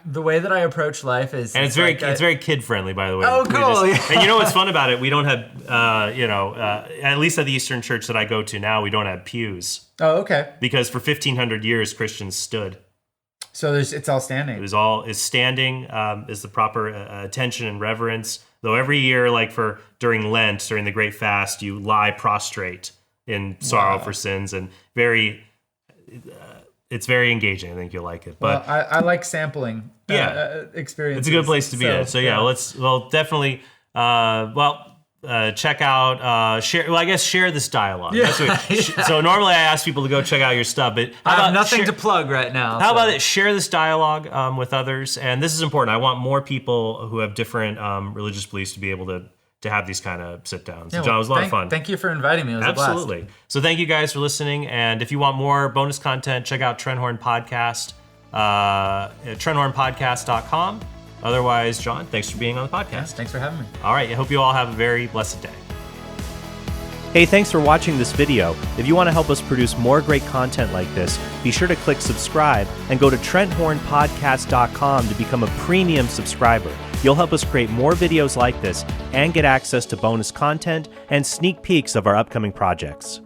The way that I approach life is, and it's very kid friendly, by the way. Oh, cool! And you know what's fun about it? We don't have, at least at the Eastern Church that I go to now, we don't have pews. Oh, okay. Because for 1,500 years, Christians stood. So it's all standing. Is standing is the proper attention and reverence. Though every year, like during Lent, during the Great Fast, you lie prostrate in sorrow for sins, and it's very engaging. I think you'll like it. But I like sampling experiences. It's a good place to be in. So definitely check out, share this dialogue. Yeah. So normally I ask people to go check out your stuff, but I have nothing to plug right now. How about it? Share this dialogue with others. And this is important. I want more people who have different religious beliefs to be able to have these kind of sit downs. So Jon, it was a lot of fun. Thank you for inviting me. It was Absolutely. a blast. So thank you guys for listening. And if you want more bonus content, check out Trent Horn Podcast at TrentHornPodcast.com. Otherwise, Jon, thanks for being on the podcast. Yeah, thanks for having me. All right. I hope you all have a very blessed day. Hey, thanks for watching this video. If you want to help us produce more great content like this, be sure to click subscribe and go to TrentHornPodcast.com to become a premium subscriber. you'll help us create more videos like this and get access to bonus content and sneak peeks of our upcoming projects.